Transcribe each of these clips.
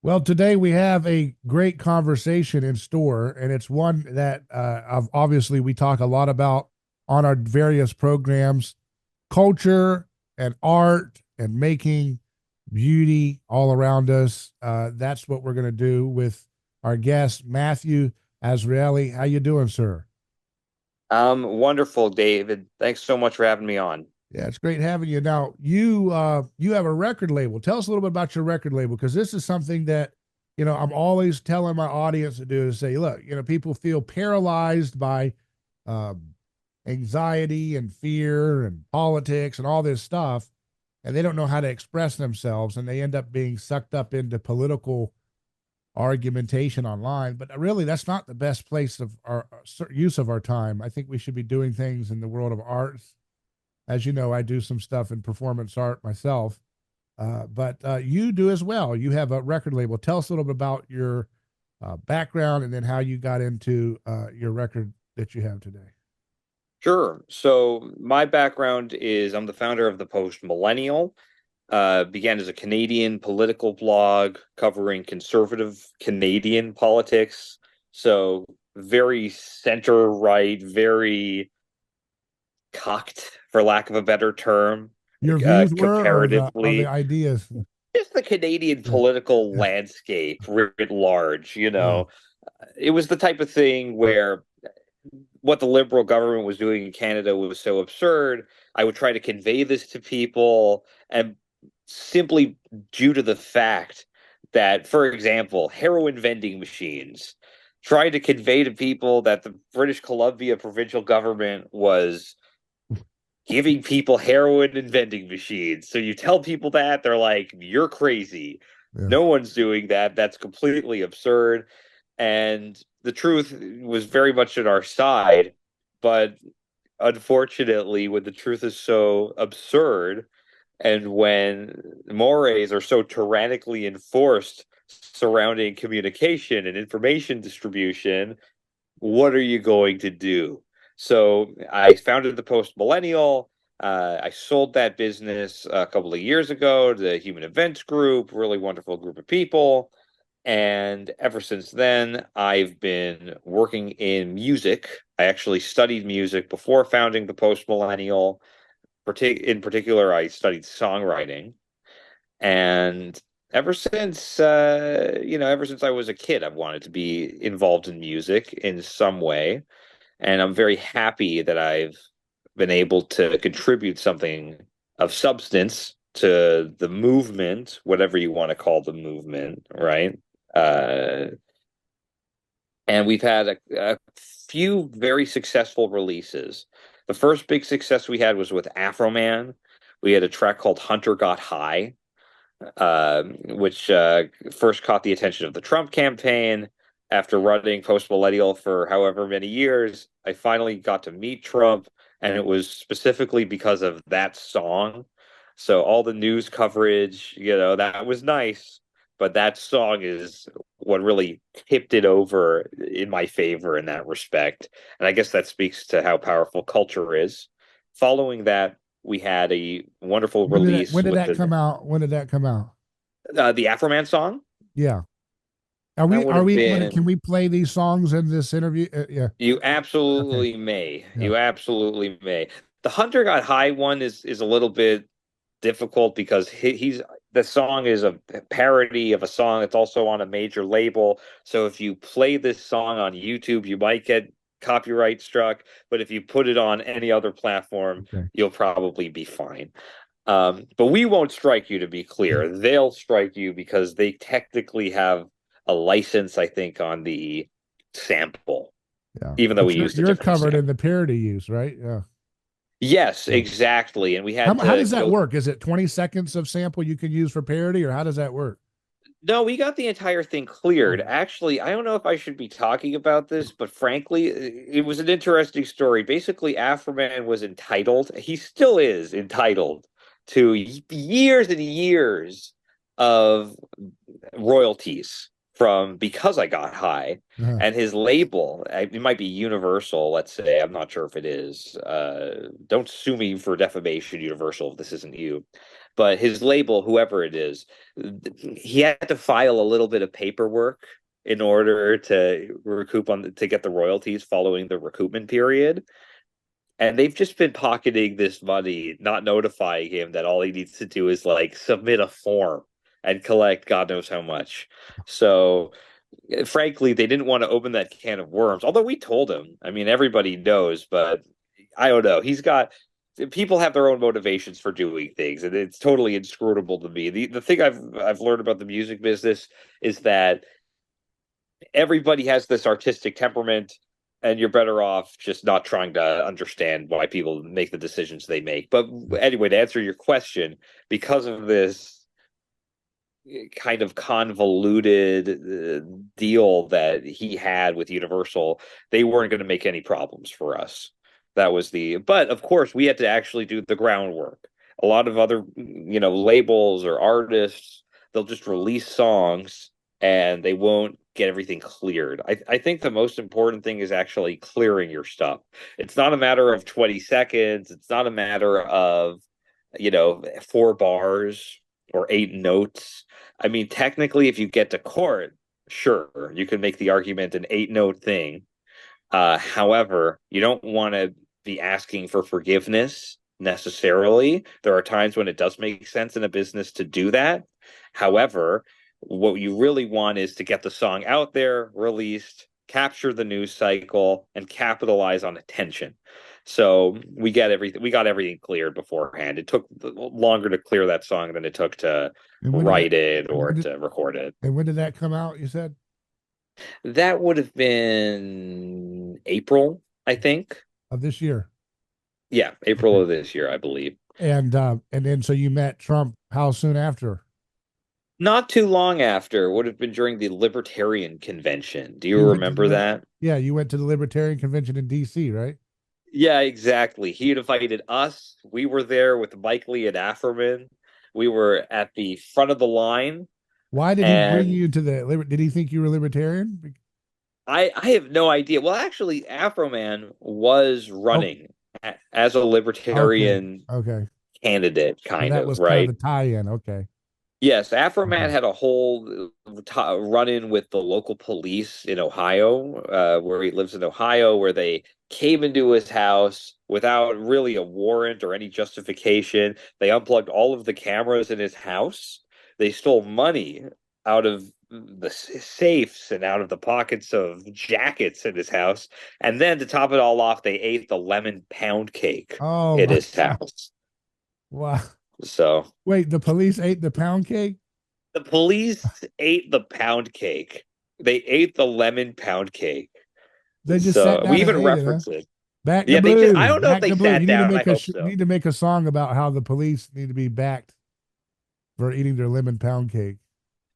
Well, today we have a great conversation in store, and it's one that obviously we talk a lot about on our various programs: culture and art and making beauty all around us. That's what we're going to do with our guest, Matthew Azrieli. How you doing, sir? Wonderful, David. Thanks so much for having me on. Yeah, it's great having you. Now, you have a record label. Tell us a little bit about your record label because this is something that I'm always telling my audience to do is say, look, people feel paralyzed by um, anxiety and fear and politics and all this stuff, and they don't know how to express themselves, and they end up being sucked up into political argumentation online. But really, that's not the best place of our use of our time. I think we should be doing things in the world of arts. As you know, I do some stuff in performance art myself, but you do as well. You have a record label. Tell us a little bit about your background and then how you got into your record that you have today. Sure. So my background is I'm the founder of the Post Millennial. Began as a Canadian political blog covering conservative Canadian politics. So very center right, very cocked, for lack of a better term, Your views were, or the comparatively. ideas. Just the Canadian Yeah, political yeah, landscape writ large, yeah, it was the type of thing where what the liberal government was doing in Canada was so absurd. I would try to convey this to people, and simply due to the fact that, for example, heroin vending machines, trying to convey to people that the British Columbia provincial government was giving people heroin and vending machines. So you tell people that, they're like, you're crazy. yeah. No one's doing that. That's completely absurd. And the truth was very much at our side. But unfortunately, when the truth is so absurd and when mores are so tyrannically enforced surrounding communication and information distribution, what are you going to do? So I founded the Post Millennial. I sold that business a couple of years ago to the Human Events Group, really wonderful group of people. And ever since then, I've been working in music. I actually studied music before founding the Post Millennial. In particular, I studied songwriting. And ever since I was a kid, I've wanted to be involved in music in some way. And I'm very happy that I've been able to contribute something of substance to the movement, whatever you want to call the movement, right? Uh, and we've had a few very successful releases. The first big success we had was with Afroman. We had a track called Hunter Got High, which first caught the attention of the Trump campaign. After running Post Millennial for however many years, I finally got to meet Trump, and it was specifically because of that song. So all the news coverage, that was nice, but that song is what really tipped it over in my favor in that respect. And I guess that speaks to how powerful culture is. Following that, we had a wonderful When release did with that come out? When did that come out? the Afroman song. Yeah. Are That we? would Are have we? Can been we play these songs in this interview? Yeah. You Okay. absolutely may. Yeah. You absolutely may. The Hunter Got High one is a little bit difficult because he's the song is a parody of a song that's also on a major label. So if you play this song on YouTube, you might get copyright struck. But if you put it on any other platform, Okay. you'll probably be fine. But we won't strike you, to be Yeah. clear. They'll strike you because they technically have a license, I think, on the sample, Yeah. even though But we you're used a you're different covered in sample. the parody use, right? Yeah. Yes, Yeah. exactly. And we How had how to does that go. work? Is it 20 seconds of sample you can use for parody, or how does that work? No, we got the entire thing Oh, cleared. Actually, I don't know if I should be talking about this, but frankly, it was an interesting story. Basically, Afroman was entitled, he still is entitled to years and years of royalties from Because I Got High. uh-huh. And his label, it might be Universal, let's say. I'm not sure if it is. Don't sue me for defamation, Universal, if this isn't you. but his label, whoever it is, he had to file a little bit of paperwork in order to recoup to get the royalties following the recoupment period. And they've just been pocketing this money, not notifying him that all he needs to do is like submit a form and collect God knows how much. So, frankly, they didn't want to open that can of worms. Although we told him, I mean, everybody knows, but I don't know. He's got people have their own motivations for doing things, and it's totally inscrutable to me. The thing I've learned about the music business is that everybody has this artistic temperament, and you're better off just not trying to understand why people make the decisions they make. But anyway, to answer your question, because of this kind of convoluted deal that he had with Universal, they weren't going to make any problems for us. That was but of course, we had to actually do the groundwork. A lot of other, labels or artists, they'll just release songs and they won't get everything cleared. I think the most important thing is actually clearing your stuff. It's not a matter of 20 seconds. It's not a matter of, 4 bars or 8 notes. I mean, technically, if you get to court, sure, you can make the argument an 8 note thing. However, you don't want to be asking for forgiveness necessarily. There are times when it does make sense in a business to do that. However, what you really want is to get the song out there, released, capture the news cycle, and capitalize on attention. So we got everything cleared beforehand. It took longer to clear that song than it took to write it or to record it. And when did that come out, you said? That would have been April, I think. Of this year. Yeah, April of this year, I believe. And then so you met Trump how soon after? Not too long after. Would have been during the Libertarian Convention. Do you remember that? Yeah, you went to the Libertarian Convention in DC, right? Yeah, exactly. He invited us. We were there with Mike Lee and Afroman. We were at the front of the line. Why did he bring you to the? Did he think you were libertarian? I have no idea. Well, actually, Afroman was running as a libertarian candidate, kind that of, was right? kind of the tie-in. Okay. Yes, Afroman had a whole run-in with the local police in Ohio, where he lives in Ohio, where they came into his house without really a warrant or any justification. They unplugged all of the cameras in his house. They stole money out of the safes and out of the pockets of jackets in his house. And then to top it all off, they ate the lemon pound cake in his house. Wow. So wait, the police ate the pound cake? The police ate the pound cake. They ate the lemon pound cake. They just sat down. We even reference it. Back the blue. I don't know if they sat down. I hope so. You need to make a song about how the police need to be backed for eating their lemon pound cake.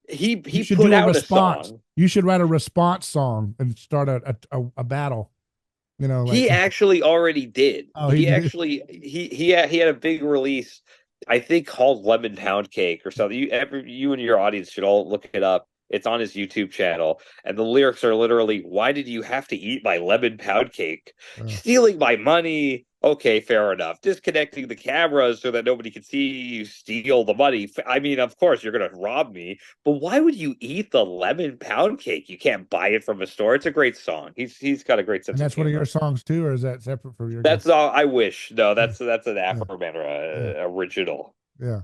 He put out a song. You should write a response song and start a battle. He actually already did. Oh, he had a big release, I think, called Lemon Pound Cake or something. You and your audience should all look it up. It's on his YouTube channel, and the lyrics are literally, "Why did you have to eat my lemon pound cake? Stealing my money. Okay, fair enough. Disconnecting the cameras so that nobody can see you steal the money. I mean, of course, you're going to rob me, but why would you eat the lemon pound cake? You can't buy it from a store." It's a great song. He's got a great sense. And that's one of your songs too, or is that separate from your? That's all. I wish. No, that's an Afroman original. Yeah.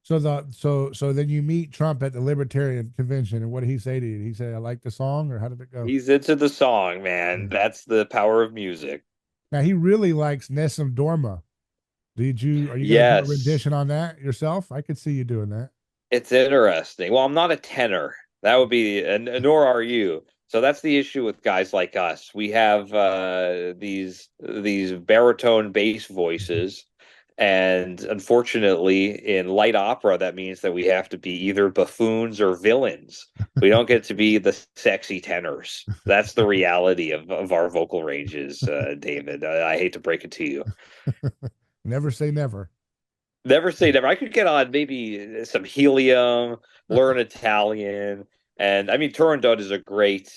So then you meet Trump at the Libertarian Convention, and what did he say to you? Did he say, "I like the song," or how did it go? He's into the song, man. That's the power of music. Now he really likes Nessun Dorma. Are you going to do a rendition on that yourself? I could see you doing that. It's interesting. Well, I'm not a tenor. That would be, and nor are you. So that's the issue with guys like us. We have these baritone bass voices. And unfortunately, in light opera, that means that we have to be either buffoons or villains. We don't get to be the sexy tenors. That's the reality of our vocal ranges, David. I hate to break it to you. Never say never. Never say never. I could get on maybe some helium, learn Italian. And I mean, Turandot is a great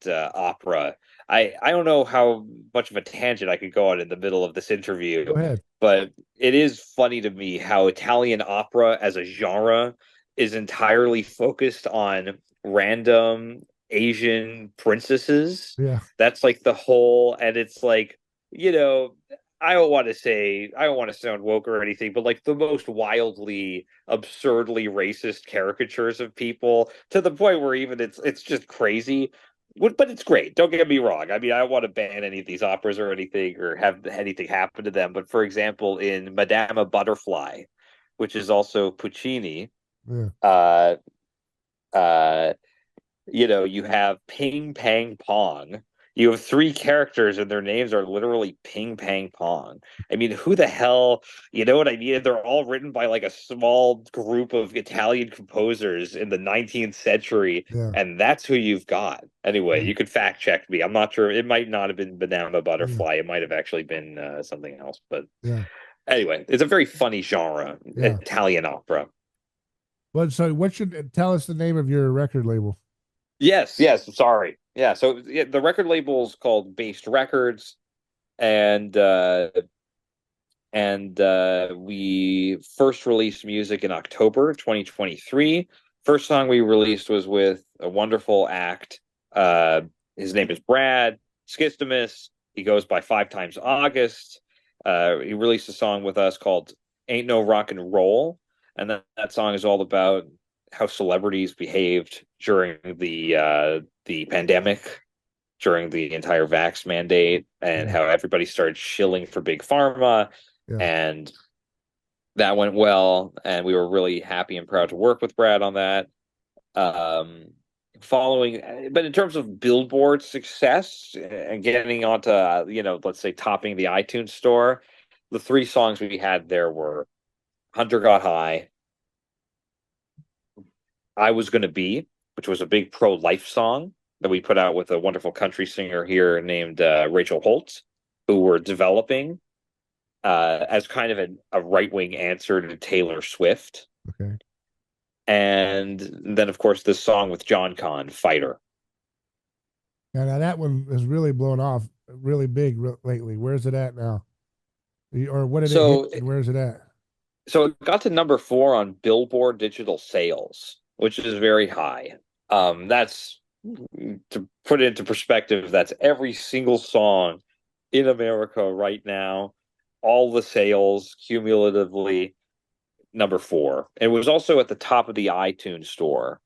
opera. I don't know how much of a tangent I could go on in the middle of this interview, Go ahead. but it is funny to me how Italian opera as a genre is entirely focused on random Asian princesses. Yeah. That's like the whole, and it's like, you know, I don't want to sound woke or anything, but like the most wildly, absurdly racist caricatures of people to the point where even it's just crazy. But it's great. Don't get me wrong. I mean, I don't want to ban any of these operas or anything or have anything happen to them. But for example, in Madama Butterfly, which is also Puccini, Yeah. uh, uh, you have Ping Pang Pong. You have three characters and their names are literally Ping Pang Pong. I mean, who the hell, you know what I mean? They're all written by like a small group of Italian composers in the 19th century, Yeah. and that's who you've got. Anyway, Yeah. you could fact check me. I'm not sure. It might not have been Banana Yeah. Butterfly. It might have actually been something else. But Yeah. anyway, it's a very funny genre, Yeah. Italian opera. Well, so what should tell us the name of your record label? Yes, yes. Sorry. Yeah. So yeah, the record label is called Baste Records, and we first released music in October 2023. First song we released was with a wonderful act. Uh, his name is Brad Skistimus. He goes by Five Times August. He released a song with us called "Ain't No Rock and Roll," and that song is all about how celebrities behaved during the pandemic, during the entire vax mandate, and Yeah. how everybody started shilling for big pharma, Yeah. and that went well, and we were really happy and proud to work with Brad on that. Um, Following, but in terms of Billboard success and getting onto, let's say topping the iTunes store, the three songs we had there were Hunter Got High, I Was Gonna Be, which was a big pro-life song that we put out with a wonderful country singer here named Rachel Holtz, who we're developing as kind of a right-wing answer to Taylor Swift. Okay. And then, of course, this song with John Kahn, Fighter. Now that one is really blown off, really big lately. Where's it at now? Or what did it hit? So, And where's it at? so it got to number 4 on Billboard digital sales, which is very high. That's to put it into perspective, that's every single song in America right now, all the sales cumulatively, number 4. It was also at the top of the iTunes store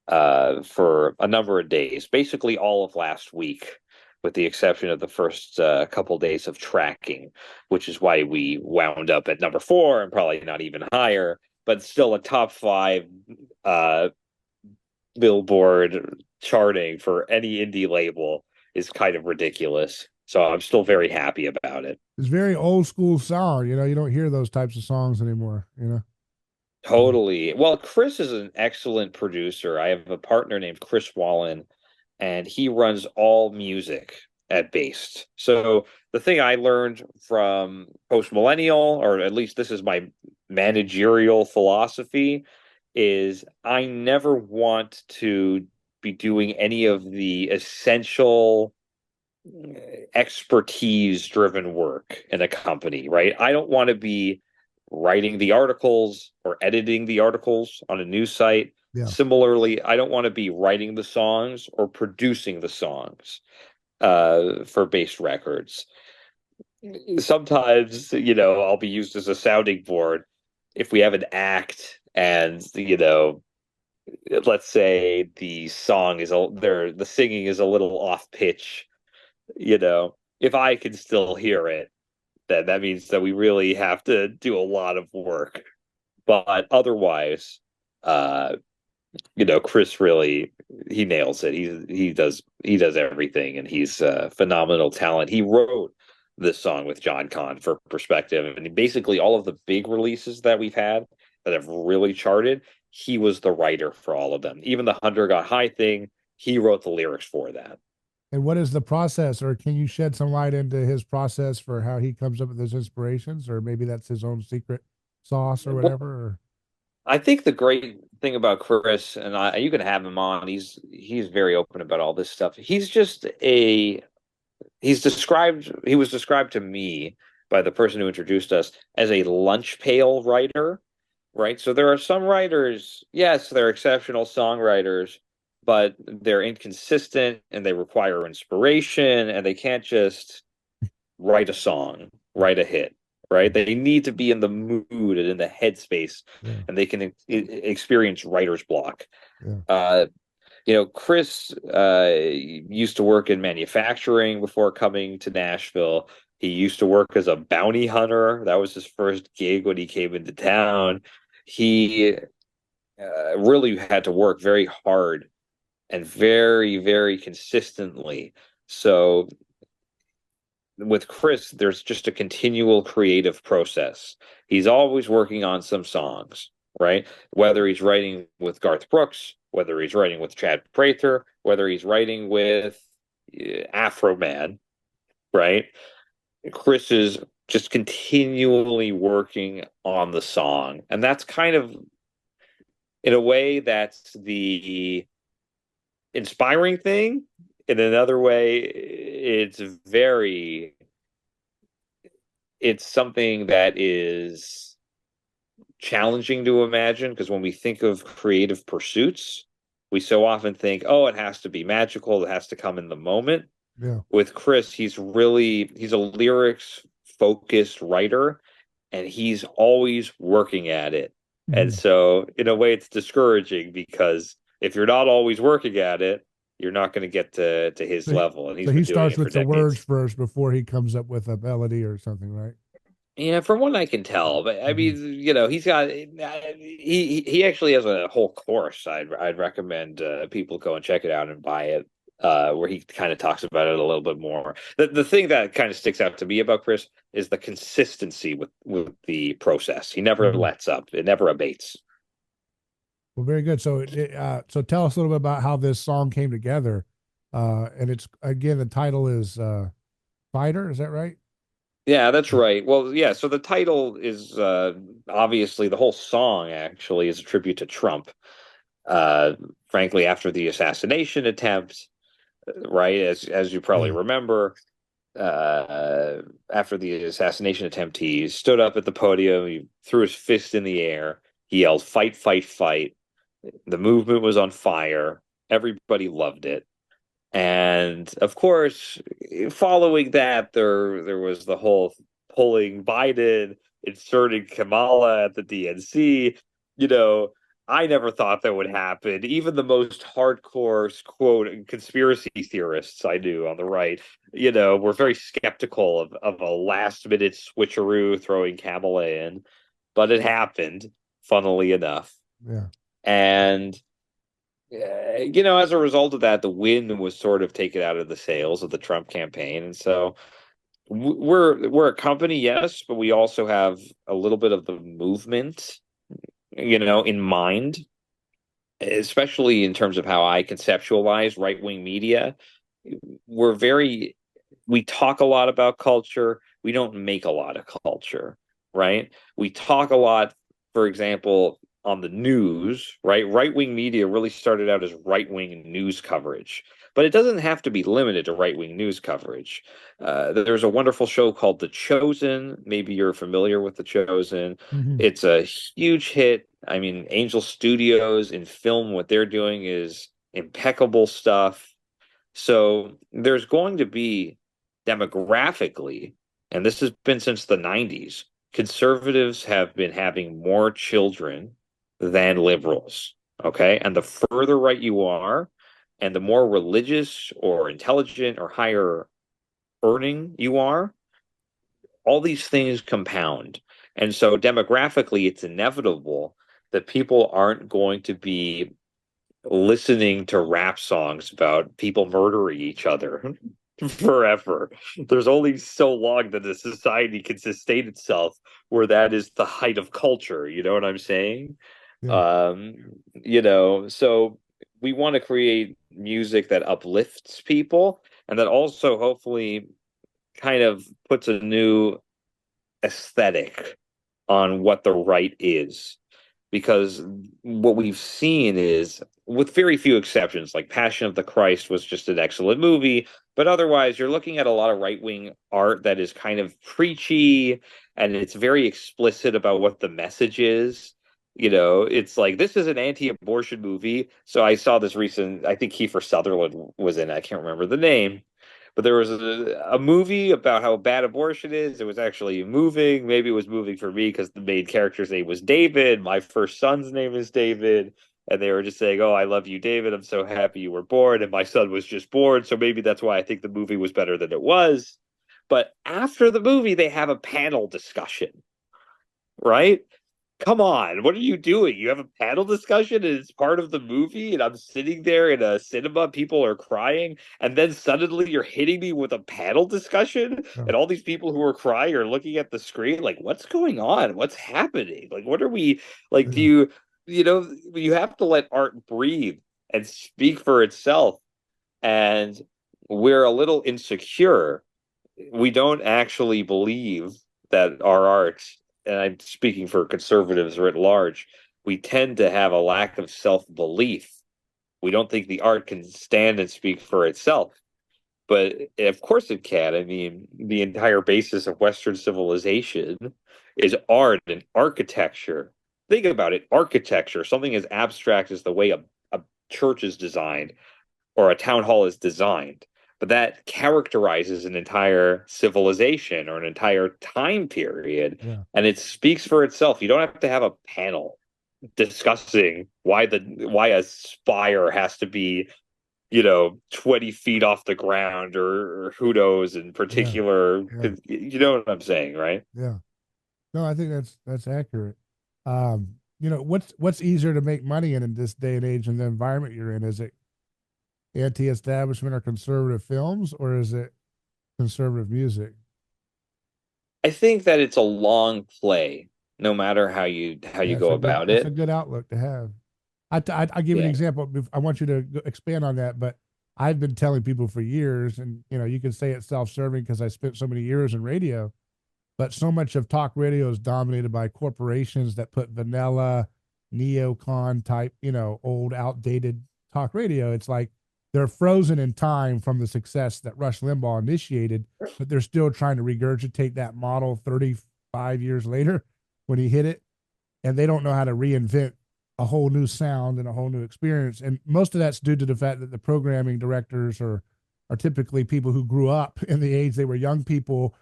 for a number of days, basically all of last week, with the exception of the first couple days of tracking, which is why we wound up at number 4 and probably not even higher, but still a top 5 uh, Billboard charting for any indie label is kind of ridiculous. So I'm still very happy about it. It's very old school sound. You don't hear those types of songs anymore. Totally. Well, Chris is an excellent producer. I have a partner named Chris Wallin, and he runs all music at Baste. So the thing I learned from Post Millennial, or at least this is my managerial philosophy, is I never want to be doing any of the essential expertise driven work in a company, right? I don't want to be writing the articles or editing the articles on a news site. Yeah. Similarly, I don't want to be writing the songs or producing the songs for Baste Records. Sometimes, I'll be used as a sounding board if we have an act and, let's say the singing is a little off pitch, if I can still hear it, then that means that we really have to do a lot of work. But otherwise, uh, Chris really he nails it. He does everything, and he's a phenomenal talent. He wrote this song with John Kahn for perspective, and basically all of the big releases that we've had that have really charted, he was the writer for all of them. Even the Hunter Got High thing, he wrote the lyrics for that. And what is the process, or can you shed some light into his process for how he comes up with his inspirations, or maybe that's his own secret sauce or Well, whatever? Or I think the great thing about Chris, and you can have him on. He's very open about all this stuff. He's just a he was described to me by the person who introduced us as a lunch pail writer, right? So there are some writers, yes, they're exceptional songwriters, but they're inconsistent and they require inspiration and they can't just write a song, write a hit, right? They need to be in the mood and in the headspace, Yeah. and they can experience writer's block. Yeah. Uh, Chris used to work in manufacturing before coming to Nashville. He used to work as a bounty hunter. That was his first gig when he came into town. He really had to work very hard and very, very consistently. So with Chris, there's just a continual creative process. He's always working on some songs, right? Whether he's writing with Garth Brooks, whether he's writing with Chad Prather, whether he's writing with Afroman, right? Chris is just continually working on the song. And that's kind of, in a way, that's the inspiring thing. In another way, it's something that is challenging to imagine because when we think of creative pursuits, we so often think, oh, it has to be magical, it has to come in the moment. Yeah. With Chris, he's a lyrics focused writer and he's always working at it. And Mhm. so in a way it's discouraging because if you're not always working at it, you're not going to get to his So he, level. And so he's he been doing starts it for with the words decades. first before he comes up with a melody or something, right? Yeah, from what I can tell, but I Hmm. mean, he's got he actually has a whole course. I'd recommend people go and check it out and buy it, where he kind of talks about it a little bit more. The thing that kind of sticks out to me about Chris is the consistency with the process. He never Hmm. lets up. It never abates. Well, very good. So tell us a little bit about how this song came together. And it's again, the title is Fighter. Is that right? Yeah, that's right. Well, yeah. So the title is obviously the whole song actually is a tribute to Trump. Uh, Frankly, after the assassination attempt, right? As you probably Yeah. remember, uh, after the assassination attempt, he stood up at the podium, he threw his fist in the air, he yelled, "Fight, fight, fight." The movement was on fire. Everybody loved it. And of course, following that, there was the whole pulling Biden, inserting Kamala at the DNC. You know, I never thought that would happen. Even the most hardcore quote conspiracy theorists I knew on the right, were very skeptical of a last minute switcheroo throwing Kamala in, but it happened, funnily enough. Yeah. And as a result of that, the wind was sort of taken out of the sails of the Trump campaign, and so we're a company, yes, but we also have a little bit of the movement, in mind, especially in terms of how I conceptualize right wing media. We're very we talk a lot about culture. We don't make a lot of culture, right? We talk a lot, for example, on the news, right? Right wing media really started out as right wing news coverage, but it doesn't have to be limited to right wing news coverage. There's a wonderful show called The Chosen. Maybe you're familiar with The Chosen. Hmm. It's a huge hit. I mean, Angel Studios in film, what they're doing is impeccable stuff. So there's going to be demographically, and this has been since the 90s, conservatives have been having more children than liberals. Okay. And the further right you are, and the more religious or intelligent or higher earning you are, all these things compound. And so demographically, it's inevitable that people aren't going to be listening to rap songs about people murdering each other forever. There's only so long that a society can sustain itself where that is the height of culture. You know what I'm saying? Yeah. So we want to create music that uplifts people and that also hopefully kind of puts a new aesthetic on what the right is. because what we've seen is, with very few exceptions, like Passion of the Christ was just an excellent movie, but otherwise you're looking at a lot of right-wing art that is kind of preachy, and it's very explicit about what the message is. It's like, this is an anti-abortion movie. So I saw this recent, I think Kiefer Sutherland was in it. I can't remember the name, but there was a movie about how bad abortion is. It was actually moving. Maybe it was moving for me because the main character's name was David. My first son's name is David. And they were just saying, "Oh, I love you, David. I'm so happy you were born." And my son was just born. So maybe that's why I think the movie was better than it was. But after the movie, they have a panel discussion, right? Come on, what are you doing? You have a panel discussion and it's part of the movie, and I'm sitting there in a cinema, people are crying, and then suddenly you're hitting me with a panel discussion, Yeah. and all these people who are crying are looking at the screen like, what's going on? What's happening? Like, what are we like? Yeah. You have to let art breathe and speak for itself, and we're a little insecure. We don't actually believe that our art, and I'm speaking for conservatives writ large, we tend to have a lack of self-belief. We don't think the art can stand and speak for itself. But of course it can. I mean, the entire basis of Western civilization is art and architecture. Think about it, architecture, something as abstract as the way a church is designed or a town hall is designed, but that characterizes an entire civilization or an entire time period, Yeah. and it speaks for itself. You don't have to have a panel discussing why a spire has to be 20 feet off the ground, or who knows in Yeah. particular. Yeah. You know what I'm saying, right? Yeah. No, I think that's accurate. What's easier to make money in this day and age and the environment you're in? Is it anti-establishment or conservative films, or is it conservative music? I think that it's a long play, no matter how you That's go a good about that's a it. good outlook to have. I'll give you an Yeah. example. I want you to expand on that, but I've been telling people for years, and you can say it's self-serving because I spent so many years in radio, but so much of talk radio is dominated by corporations that put vanilla, neocon type, old, outdated talk radio. It's like they're frozen in time from the success that Rush Limbaugh initiated, but they're still trying to regurgitate that model 35 years later when he hit it, and they don't know how to reinvent a whole new sound and a whole new experience. And most of that's due to the fact that the programming directors are typically people who grew up in the age they were young people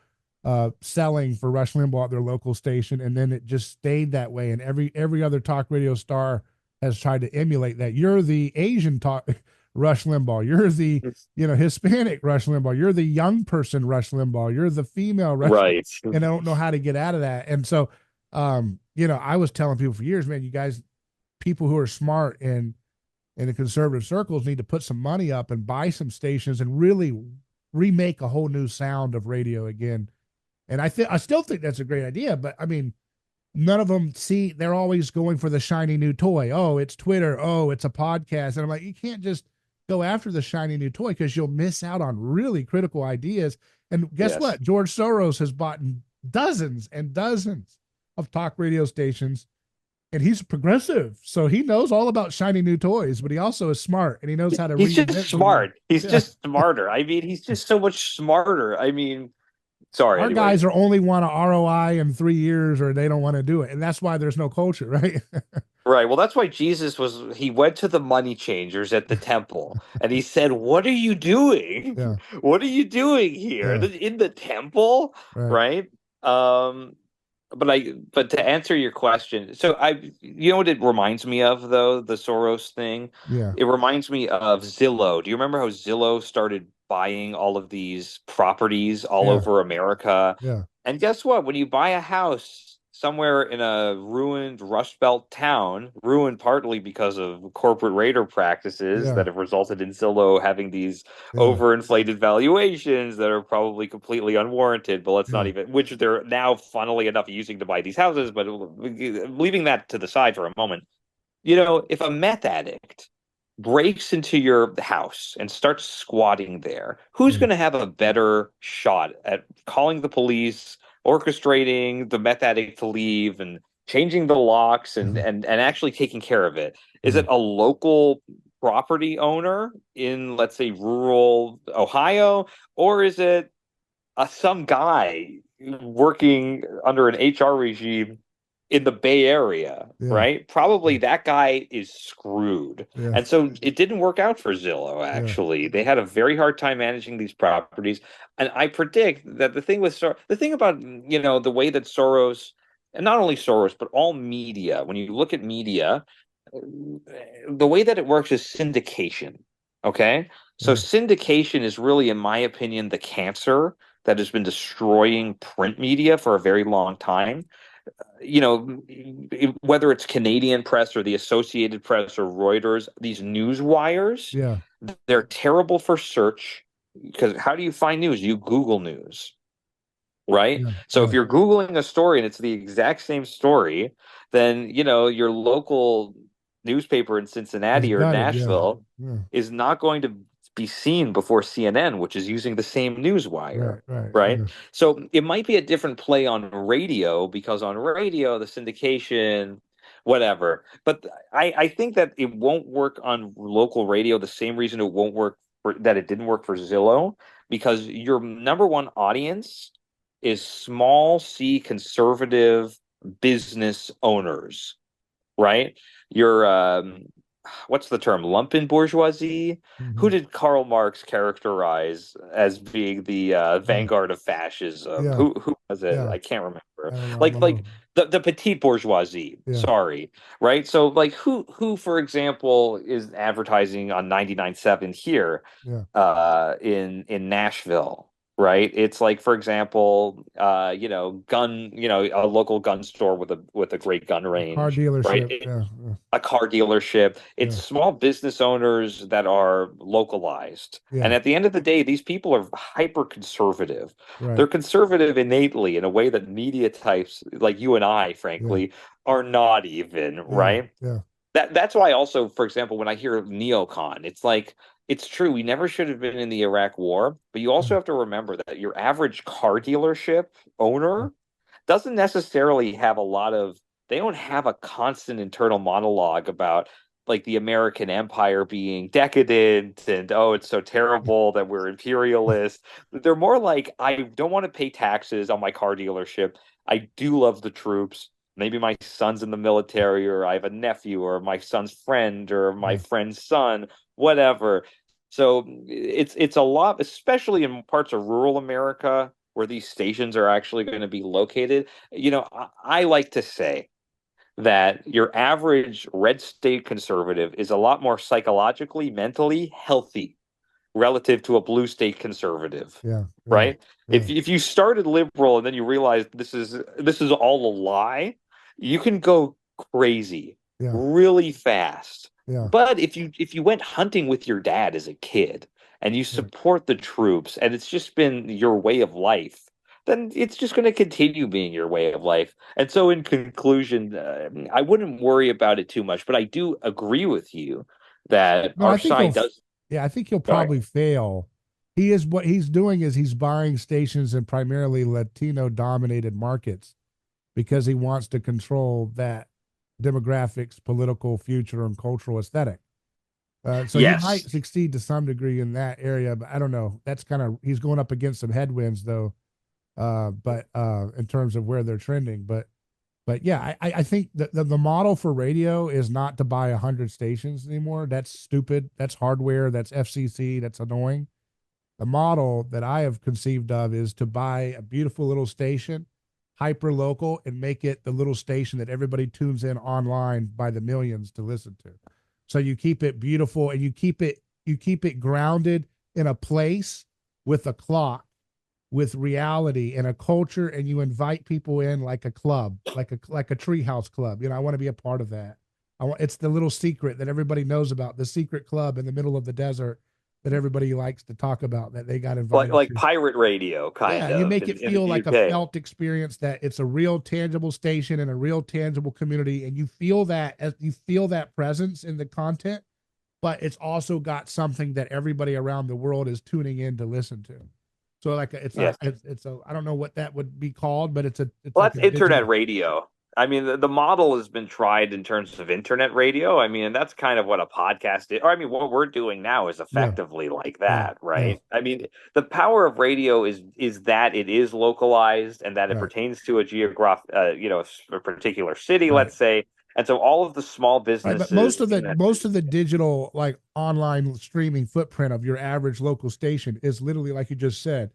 selling for Rush Limbaugh at their local station, and then it just stayed that way. And every other talk radio star has tried to emulate that. You're the Asian talk Rush Limbaugh. You're the Hispanic Rush Limbaugh. You're the young person Rush Limbaugh. You're the female Rush, Right. and I don't know how to get out of that. And so, I was telling people for years, man, you guys, people who are smart and in the conservative circles need to put some money up and buy some stations and really remake a whole new sound of radio again. And I still think that's a great idea, but I mean, none of them see, they're always going for the shiny new toy. Oh, it's Twitter. Oh, it's a podcast. And I'm like, you can't just go after the shiny new toy because you'll miss out on really critical ideas. And guess Yes. what? George Soros has bought dozens and dozens of talk radio stations, and he's progressive. So he knows all about shiny new toys, but he also is smart and he knows how to He's just reinvent things. smart. He's Yeah. just smarter. I mean, he's just so much smarter. I mean, sorry, Our anyway. guys are only want a ROI in 3 years, or they don't want to do it. And that's why there's no culture, right? Right. Well, that's why he went to the money changers at the temple and he said, "What are you doing? Yeah. What are you doing here Yeah. in the temple?" Right. Right. Um, but to answer your question, so you know what it reminds me of, though, the Soros thing? Yeah. It reminds me of Zillow. Do you remember how Zillow started buying all of these properties all Yeah. over America? Yeah. And guess what? When you buy a house somewhere in a ruined Rust Belt town, ruined partly because of corporate raider practices Yeah. that have resulted in Zillow having these Yeah. overinflated valuations that are probably completely unwarranted, but let's not Yeah. even, which they're now, funnily enough, using to buy these houses. But leaving that to the side for a moment, if a meth addict breaks into your house and starts squatting there, who's Yeah. going to have a better shot at calling the police, orchestrating the meth addict to leave, and changing the locks Mhm. and actually taking care of it. Is Yeah. it a local property owner in, let's say, rural Ohio, or is it some guy working under an HR regime in the Bay Area, Yeah. right? Probably that guy is screwed. Yeah. And so it didn't work out for Zillow, Yeah. actually. They had a very hard time managing these properties. And I predict that the thing about, the way that Soros, and not only Soros, but all media, when you look at media, the way that it works is syndication. Okay. So Yeah. syndication is really, in my opinion, the cancer that has been destroying print media for a very long time. Whether it's Canadian press or the Associated Press or Reuters, these news wires, Yeah. they're terrible for search because how do you find news? You Google news, right? Yeah. So if Yeah. you're Googling a story and it's the exact same story, then your local newspaper in It's Cincinnati or gutted. Yeah. Nashville Yeah. is not going to be seen before CNN, which is using the same news wire, Right. Right. right? Yeah. So it might be a different play on radio because on radio, the syndication, whatever. But I think that it won't work on local radio the same reason it won't work that it didn't work for Zillow, because your number one audience is small C conservative business owners, right? Your what's the term? Lumpen bourgeoisie? Who Hmm. did Karl Marx characterize as being the Yeah. vanguard of fascism? Yeah. Who was it? Yeah. I can't remember. I don't know. I Like don't know. like the petite bourgeoisie. Yeah. Sorry, right? So like who for example is advertising on 99.7 here Yeah. in Nashville? Right. It's like, for example, a local gun store with a great gun A car range, right? dealership. Yeah. Yeah. A car dealership. It's Yeah. small business owners that are localized. And Yeah. at the end of the day, these people are hyper conservative. Right. They're conservative innately in a way that media types like you and I, Yeah. frankly, are not even, Yeah. right? Yeah. That's why also, for example, when I hear neocon, it's like it's true. We never should have been in the Iraq war, but you also Yeah. have to remember that your average car dealership Yeah. owner doesn't necessarily have a lot of they don't have a constant internal monologue about like the American empire being decadent and oh it's so terrible that we're imperialist. They're more like I don't want to pay taxes on my car dealership. I do love the troops. Maybe my son's in the military or I have a nephew or my son's friend or my Yeah. friend's son, whatever. So it's a lot, especially in parts of rural America where these stations are actually going to be located. I like to say that your average red state conservative is a lot more psychologically, mentally healthy relative to a blue state conservative, Yeah. Yeah. right? Yeah. If you started liberal and then you realize this is all a lie, you can go crazy Yeah. really fast. Yeah. But if you went hunting with your dad as a kid and you Yeah. support the troops and it's just been your way of life, then it's just going to continue being your way of life. And so, in conclusion, I wouldn't worry about it too much. But I do agree with you that No, I our think side does. yeah, I think he'll Sorry. probably fail. What he's doing is he's buying stations in primarily Latino dominated markets because he wants to control that demographics, political future, and cultural aesthetic. So he might Yes. succeed to some degree in that area, but I don't know. That's kind of he's going up against some headwinds though. But in terms of where they're trending, but yeah, I think the model for radio is not to buy 100 stations anymore. That's stupid. That's hardware. That's FCC. That's annoying. The model that I have conceived of is to buy a beautiful little station, hyper local, and make it the little station that everybody tunes in online by the millions to listen to. So you keep it beautiful and you keep it grounded in a place with a clock, with reality and a culture, and you invite people in like a club, like a treehouse club. I want to be a part of that. It's the little secret that everybody knows about, the secret club in the middle of the desert that everybody likes to talk about that they got like invited like to. pirate radio, Yeah, kind and you of make it in the feel like a UK. felt experience, that it's a real tangible station and a real tangible community, and you feel that as you feel that presence in the content, but it's also got something that everybody around the world is tuning in to listen to. So like it's a Yes. it's a I don't know what that would be called, but it's Well, like that's a internet digital. radio. I mean, the model has been tried in terms of internet radio. I mean, and that's kind of what a podcast is. Or I mean, what we're doing now is Yeah, effectively like yeah, that, yeah. right? I mean, the power of radio is that it is localized and that it Right, pertains to a a particular city, right. let's say. And so all of the small Right, but businesses in that most of the digital like online streaming footprint of your average local station is literally like you just said.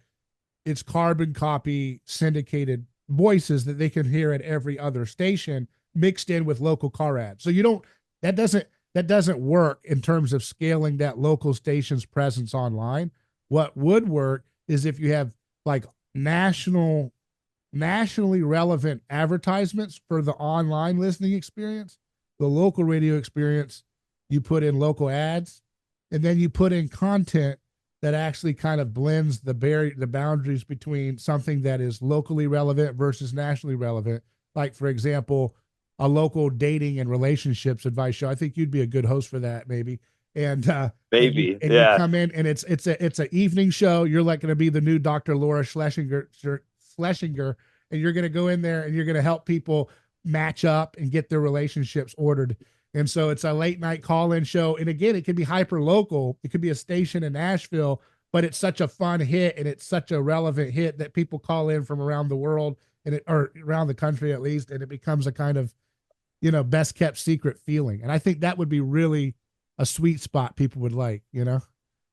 It's carbon copy syndicated voices that they can hear at every other station mixed in with local car ads. So you don't that doesn't that doesn't work in terms of scaling that local station's presence online. What would work is if you have like nationally relevant advertisements for the online listening experience, the local radio experience, you put in local ads, and then you put in content that actually kind of blends the boundaries between something that is locally relevant versus nationally relevant. Like for example, a local dating and relationships advice show. I think you'd be a good host for that, maybe. And maybe, and you yeah. come in and it's an evening show. You're like going to be the new Dr. Laura Schlesinger, and you're going to go in there and you're going to help people match up and get their relationships ordered. And so it's a late night call in show. And again, it can be hyper local. It could be a station in Nashville, but it's such a fun hit and it's such a relevant hit that people call in from around the world or around the country at least. And it becomes a kind of, best kept secret feeling. And I think that would be really a sweet spot people would like.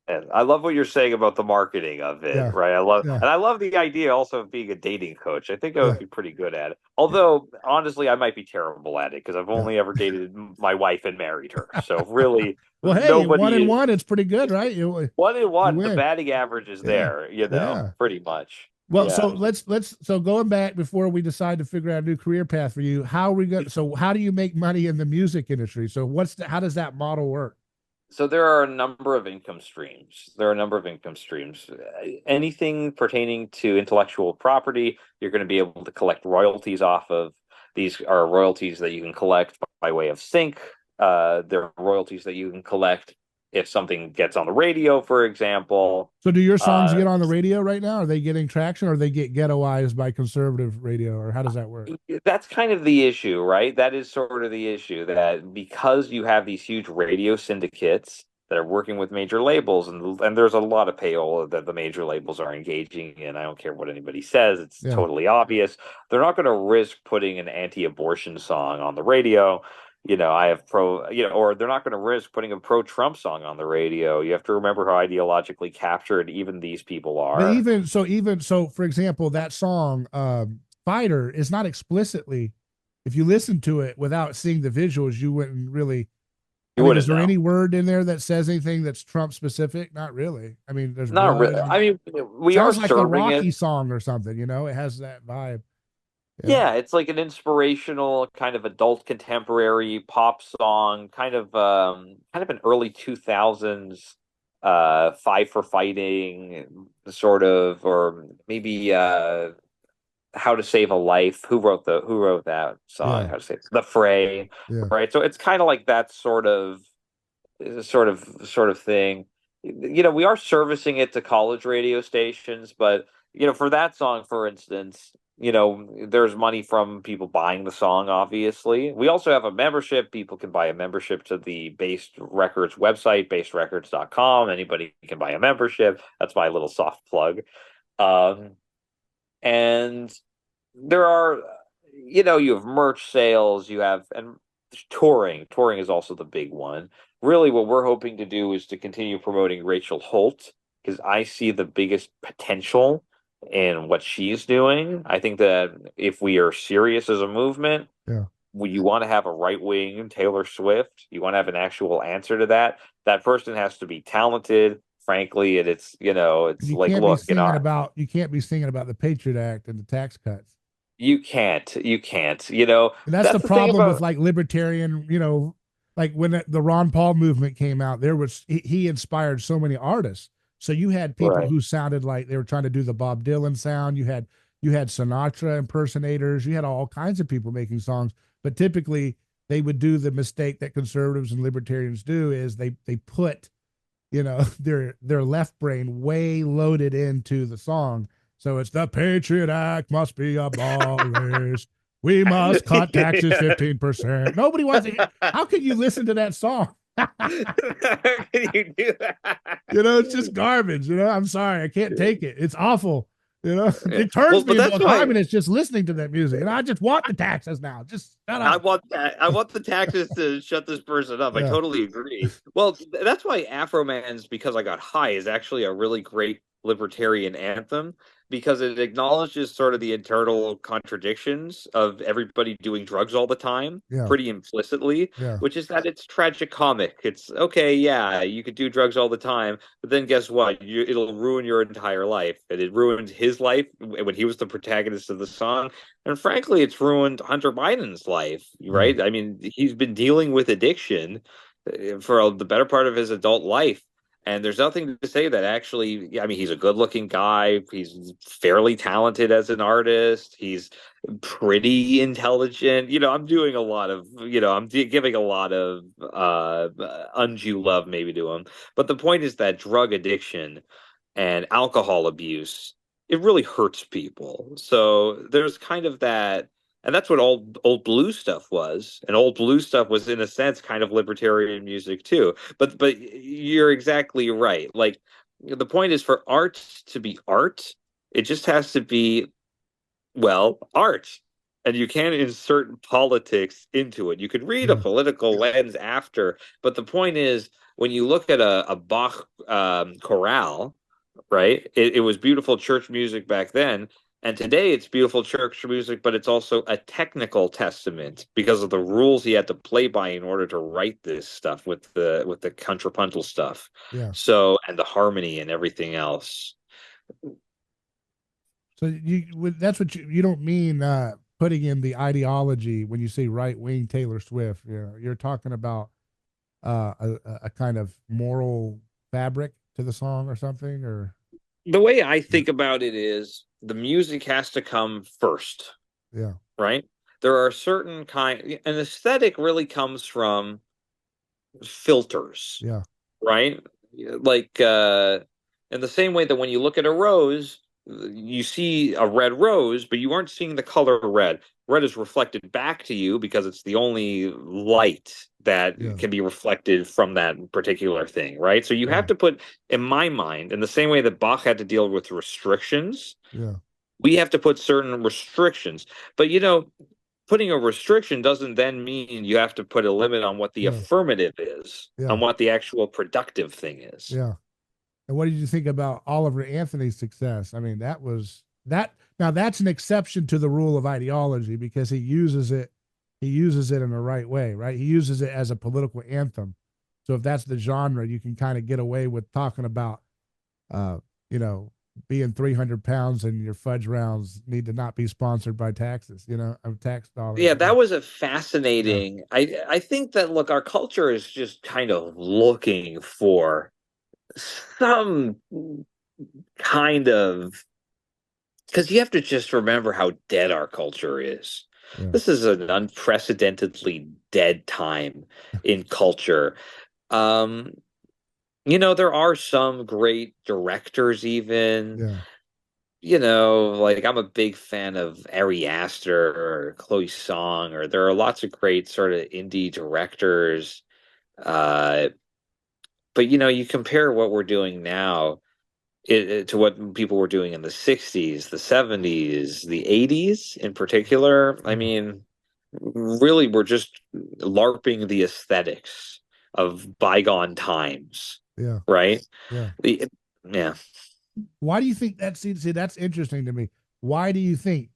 And I love what you're saying about the marketing of it, Yeah. right? Yeah. I love the idea also of being a dating coach. I think I Yeah. would be pretty good at it. Although, honestly, I might be terrible at it because I've Yeah. only ever dated my wife and married her. So really, Well, hey, one nobody and is one, it's pretty good, right? one in You one. The win. batting average is Yeah. there, Yeah. pretty much. Well, so Yeah. let's going back before we decide to figure out a new career path for you. How are we going? So how do you make money in the music industry? So how does that model work? So there are a number of income streams. There are a number of income streams. Anything pertaining to intellectual property, you're going to be able to collect royalties off of. These are royalties that you can collect by way of sync. There are royalties that you can collect if something gets on the radio, for example. So do your songs Uh, get on the radio right now? Are they getting traction, or they get ghettoized by conservative radio, or how does that work? that's kind of the issue, right? That is sort of the issue that because you have these huge radio syndicates that are working with major labels, and there's a lot of payola that the major labels are engaging in. I don't care what anybody says; it's Yeah. totally obvious. They're not going to risk putting an anti-abortion song on the radio. I have or they're not going to risk putting a pro-Trump song on the radio. You have to remember how ideologically captured even these people But are. even so, for example, that song "Fighter" is not explicitly. If you listen to it without seeing the visuals, you wouldn't really. I You mean, is wouldn't there know. any word in there that says anything that's Trump specific? Not really. I mean, there's Not blood. really. I mean, we are Sounds like a serving it. Rocky song or something. It has that vibe. Yeah, Yeah, it's like an inspirational kind of adult contemporary pop song, kind of an early 2000s five for fighting sort of, or maybe How to Save a Life. Who wrote that song? yeah, How to Save The Fray, yeah. right? So it's kind of like that sort of thing. We are servicing it to college radio stations, but for that song, for instance, there's money from people buying the song, obviously. We also have a membership. People can buy a membership to the Baste Records website, basterecords.com. Anybody can buy a membership. That's my little soft plug. Um, and there are, you have merch sales, and touring. Touring is also the big one. Really, what we're hoping to do is to continue promoting Rachel Holt because I see the biggest potential in what she's doing. I think that if we are serious as a movement, Yeah. you want to have a right wing Taylor Swift, you want to have an actual answer to that. That person has to be talented, frankly, and it's You like, can't be look, singing about the Patriot Act and the tax cuts. you can't. And that's the That's the thing problem with about like libertarian, like when the Ron Paul movement came out, he inspired so many artists. So you had people right. who sounded like they were trying to do the Bob Dylan sound. You had Sinatra impersonators. You had all kinds of people making songs, but typically they would do the mistake that conservatives and libertarians do is they put their left brain way loaded into the song. So it's the Patriot Act must be abolished. We must cut taxes 15%. Nobody wants to. How can you listen to that song? Can you do that? It's just garbage. I'm sorry. I can't take it. It's awful. Yeah. It turns Well, me but into that's a why communist just listening to that music. And I just want the taxes now. Just shut I up. want that. I want the taxes to shut this person up. I Yeah. totally agree. Well, that's why Afroman's Because I Got High is actually a really great libertarian anthem because it acknowledges sort of the internal contradictions of everybody doing drugs all the time Yeah. pretty implicitly, Yeah. which is that it's tragicomic. It's okay, yeah, you could do drugs all the time, but then guess what? It'll ruin your entire life. And it ruined his life when he was the protagonist of the song. And frankly, it's ruined Hunter Biden's life, Yeah. right? I mean, he's been dealing with addiction for the better part of his adult life. And there's nothing to say that actually, I mean, he's a good looking guy. He's fairly talented as an artist. He's pretty intelligent. I'm doing a lot of, I'm giving a lot of undue love maybe to him. But the point is that drug addiction and alcohol abuse, it really hurts people. So there's kind of that, and that's what old blue stuff was. And old blue stuff was in a sense kind of libertarian music too. But you're exactly right. Like the point is for art to be art, it just has to be art. And you can't insert politics into it. You could read a Yeah. political lens after, but the point is when you look at a Bach chorale, right? It was beautiful church music back then, and today it's beautiful church music, but it's also a technical testament because of the rules he had to play by in order to write this stuff with the contrapuntal stuff. Yeah. So and the harmony and everything else. So that's what you don't mean putting in the ideology when you say right wing Taylor Swift. You're talking about a kind of moral fabric to the song or something, or The way I think about it is the music has to come first, yeah. right? There are certain an aesthetic really comes from filters, Yeah. right? Like in the same way that when you look at a rose, you see a red rose, but you aren't seeing the color red. Red is reflected back to you because it's the only light that Yeah. can be reflected from that particular thing, right? So you Yeah. have to put, in my mind, in the same way that Bach had to deal with restrictions, Yeah. we have to put certain restrictions. But putting a restriction doesn't then mean you have to put a limit on what the Yeah. affirmative is, Yeah. on what the actual productive thing is. Yeah. And what did you think about Oliver Anthony's success? I mean, that was that. Now that's an exception to the rule of ideology because he uses it. He uses it in the right way, right? He uses it as a political anthem. So if that's the genre, you can kind of get away with talking about, uh, you know, being 300 pounds and your fudge rounds need to not be sponsored by taxes, of tax dollars. Yeah, that was a Yeah. fascinating. I think that look, our culture is just kind of looking for some kind of because you have to just remember how dead our culture is. Yeah. This is an unprecedentedly dead time in culture. Um, there are some great directors even. Yeah. Like I'm a big fan of Ari Aster or Chloe Song, or there are lots of great sort of indie directors. Uh, but you compare what we're doing now to what people were doing in the 60s, the 70s, the 80s in particular. I Yeah. mean, really, we're just LARPing the aesthetics of bygone times, Yeah. right? Yeah. The, yeah. Why do you think that's see, that's interesting to me? Why do you think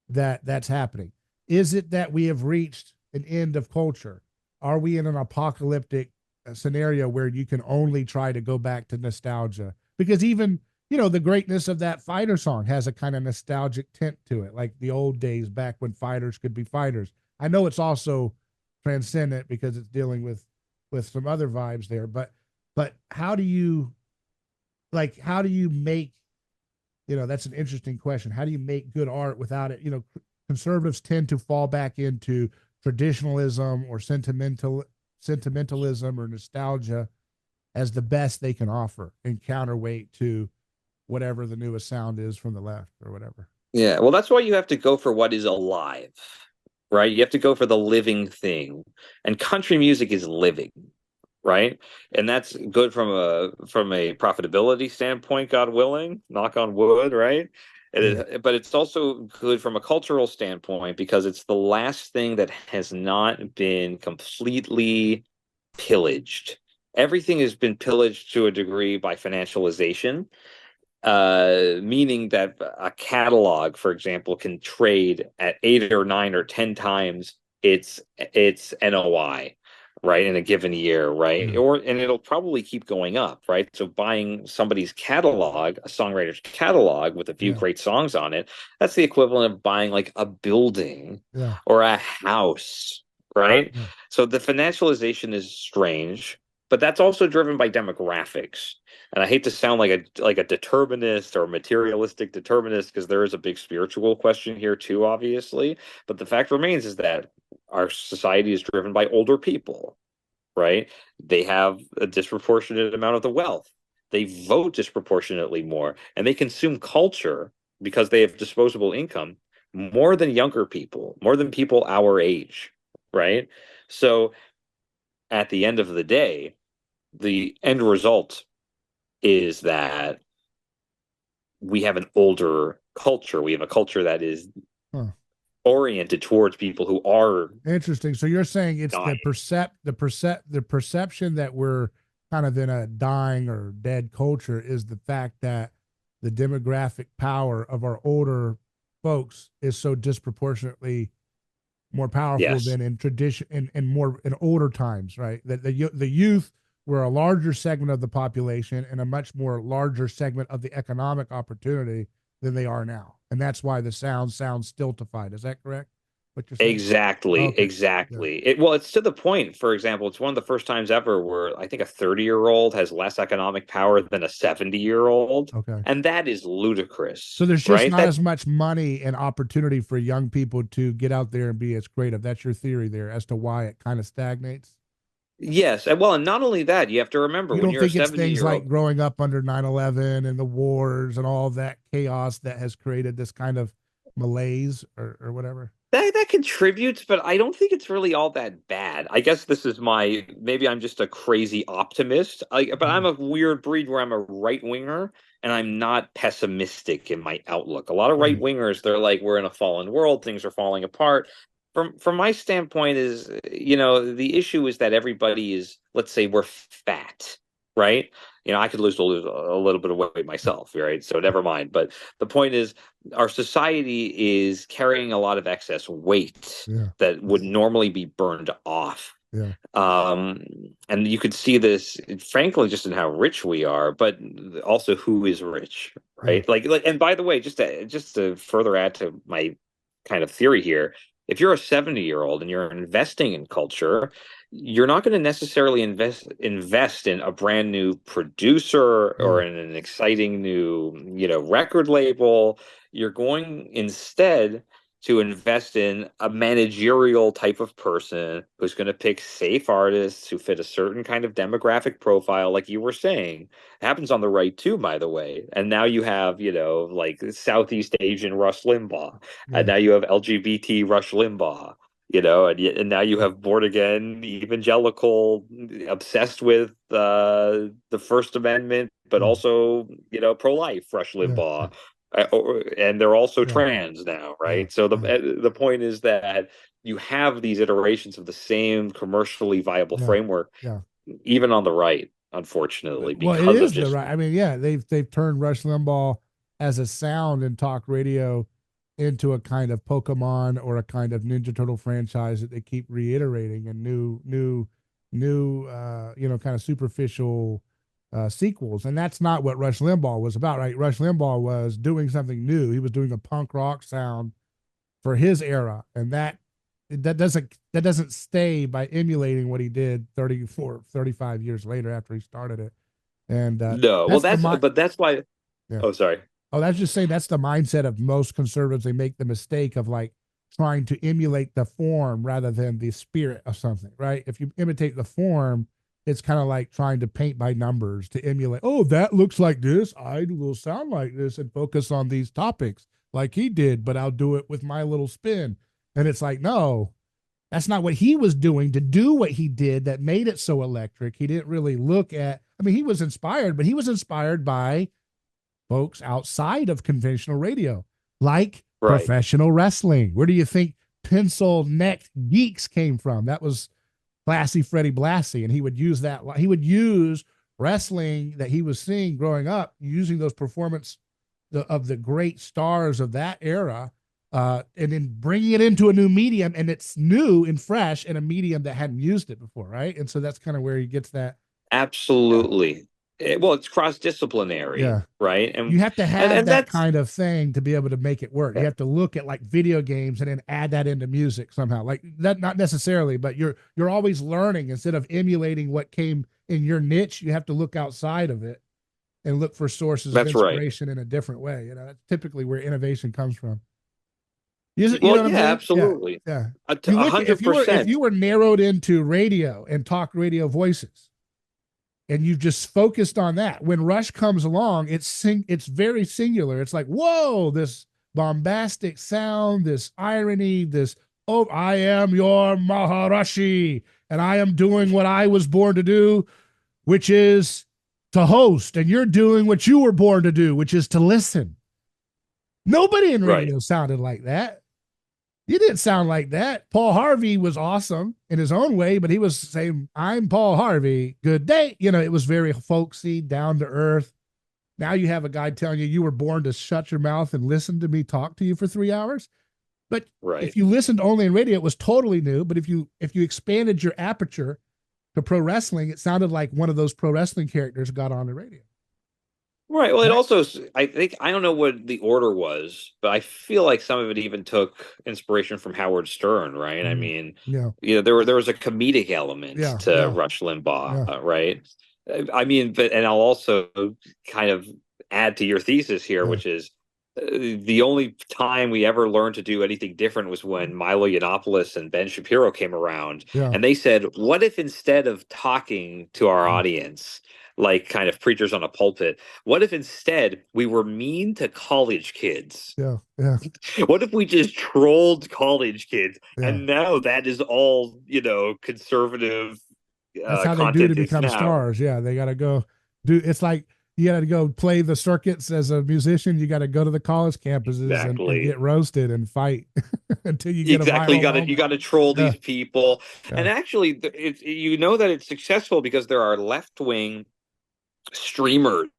that that's happening? Is it that we have reached an end of culture? Are we in an apocalyptic scenario where you can only try to go back to nostalgia? Because even, the greatness of that fighter song has a kind of nostalgic tint to it, like the old days back when fighters could be fighters. I know it's also transcendent because it's dealing with some other vibes there, but how do you make, that's an interesting question. How do you make good art without it? Conservatives tend to fall back into traditionalism or sentimentalism or nostalgia as the best they can offer in counterweight to whatever the newest sound is from the left or whatever. Yeah, well, that's why you have to go for what is alive, right? You have to go for the living thing. And country music is living, right? And that's good from a profitability standpoint, God willing, knock on wood, right? Yeah. But it's also good from a cultural standpoint because it's the last thing that has not been completely pillaged. Everything has been pillaged to a degree by financialization, meaning that a catalog, for example, can trade at 8 or 9 or 10 times its NOI, right, in a given year, right, Yeah. or and it'll probably keep going up, right. So buying somebody's catalog, a songwriter's catalog with a few Yeah. great songs on it, that's the equivalent of buying like a building Yeah. or a house, right. Yeah. So the financialization is strange, but that's also driven by demographics. And I hate to sound like a determinist or materialistic determinist because there is a big spiritual question here too, obviously. But the fact remains is that our society is driven by older people, right? They have a disproportionate amount of the wealth. They vote disproportionately more, and they consume culture because they have disposable income more than younger people, more than people our age, right? So at the end of the day, the end result is that we have an older culture. We have a culture that is Huh. oriented towards people who are Interesting. So you're saying it's dying. the perception that we're kind of in a dying or dead culture is the fact that the demographic power of our older folks is so disproportionately more powerful Yes, than in tradition in more in older times, right? That the youth were a larger segment of the population and a much more larger segment of the economic opportunity than they are now, and that's why the sounds stultified. Is that correct? What you're saying? exactly, Okay. Yeah. exactly. Well, it's to the point. For example, it's one of the first times ever where I think a 30-year-old has less economic power than a 70-year-old, Okay. and that is So ludicrous, there's just right? not as much money and opportunity for young people to get out there and be as creative. That's your theory there as to why it kind of stagnates. Yes, and well, and not only that, you have to remember You when don't you're a think it's 70 things year like old. growing up under 9/11 and the wars and all that chaos that has created this kind of malaise or whatever? That contributes, but I don't think it's really all that bad. I guess this is my maybe I'm just a crazy optimist. But I'm Mhm. a weird breed where I'm a right winger and I'm not pessimistic in my outlook. A lot of right Right. wingers, they're like, we're in a fallen world, things are falling apart. From my standpoint, is the issue is that everybody is, let's say, we're fat, right? I could lose a little bit of weight myself, right? So never mind. But the point is our society is carrying a lot of excess weight Yeah. that would normally be burned off. Yeah. Um, and you could see this, frankly, just in how rich we are, but also who is rich, Yeah. right? And by the way, just to further add to my kind of theory here, if you're a 70-year-old and you're investing in culture, you're not going to necessarily invest in a brand new producer Yeah. or in an exciting new, record label. You're going instead to invest in a managerial type of person who's going to pick safe artists who fit a certain kind of demographic profile, like you were saying. It happens on the right too, by the way. And now you have, like Southeast Asian Rush Limbaugh, and Yeah. now you have LGBT Rush Limbaugh. And now you Yeah. have born again evangelical, obsessed with the First Amendment, but Yeah. also pro life Rush Yeah. Limbaugh, and they're also Yeah. trans now, Yeah. right? So the Yeah. the point is that you have these iterations of the same commercially viable Yeah. framework, Yeah. even on the right, unfortunately, Well, it because of is the just right. I mean, yeah, they've turned Rush Limbaugh as a sound in talk radio into a kind of Pokemon or a kind of Ninja Turtle franchise that they keep reiterating and new, kind of superficial sequels. And that's not what Rush Limbaugh was about, right? Rush Limbaugh was doing something new. He was doing a punk rock sound for his era, and that doesn't stay by emulating what he did 34, 35 years later after he started it. And no. Well, that's the mind. that's why. Yeah. Oh, sorry. Oh, that's just saying that's the mindset of most conservatives. They make the mistake of like trying to emulate the form rather than the spirit of something, right? If you imitate the form, it's kind of like trying to paint by numbers to emulate. Oh, that looks like this. I will sound like this and focus on these topics. like he did, but I'll do it with my little spin. And it's like, no, that's not what he was doing to do what he did that made it so electric. He didn't really look at, I mean, he was inspired, but he was inspired by folks outside of conventional radio, like Right. professional wrestling. Where do you think pencil neck geeks came from? That was Classy Freddie Blassie. And he would use that, he would use wrestling that he was seeing growing up, using those performance of the great stars of that era, and then bringing it into a new medium, and it's new and fresh in a medium that hadn't used it before, right? And so that's kind of where he gets that. Absolutely. Well, it's cross-disciplinary, Yeah, right? you have to have And that that's kind of thing to be able to make it work. You have to look at like video games and then add that into music somehow. Like that, not necessarily, but you're always learning instead of emulating what came in your niche. You have to look outside of it and look for sources of that's right. inspiration in a different way. You know, that's typically where innovation comes from. You know Well, what I'm yeah, saying? Yeah, absolutely. yeah. A You look at, hundred if percent. you were narrowed into radio and talk radio voices, and you've just focused on that. When Rush comes along, it's very singular. It's like, whoa, this bombastic sound, this irony, this, oh, I am your Maharashi, and I am doing what I was born to do, which is to host, and you're doing what you were born to do, which is to listen. Nobody in Right. radio sounded like that. You didn't sound like that. Paul Harvey was awesome in his own way, but he was saying, I'm Paul Harvey. Good day. You know, it was very folksy, down to earth. Now you have a guy telling you were born to shut your mouth and listen to me talk to you for 3 hours. But if Right. you listened only in radio, it was totally new. But if you expanded your aperture to pro wrestling, it sounded like one of those pro wrestling characters got on the radio. Right. Well, it Right? also, I think, I don't know what the order was, but I feel like some of it even took inspiration from Howard Stern, right? I Mm-hmm. mean, Yeah. there was a comedic element Yeah. to Yeah. Rush Limbaugh, Yeah. right? I mean, but and I'll also kind of add to your thesis here, Yeah. which is the only time we ever learned to do anything different was when Milo Yiannopoulos and Ben Shapiro came around, Yeah. and they said, "What if instead of talking to our Mm. audience?" Like kind of preachers on a pulpit. What if instead we were mean to college kids? Yeah. Yeah. What if we just trolled college kids? Yeah. And now that is all, conservative That's how they do to content is become now. stars. Yeah, they got to go do. It's like you got to go play the circuits as a musician. You got to go to the college campuses and Exactly. get roasted and fight until you get a Exactly. viral You moment. got to troll Yeah, these people. yeah, And actually, that it's successful because there are left wing streamers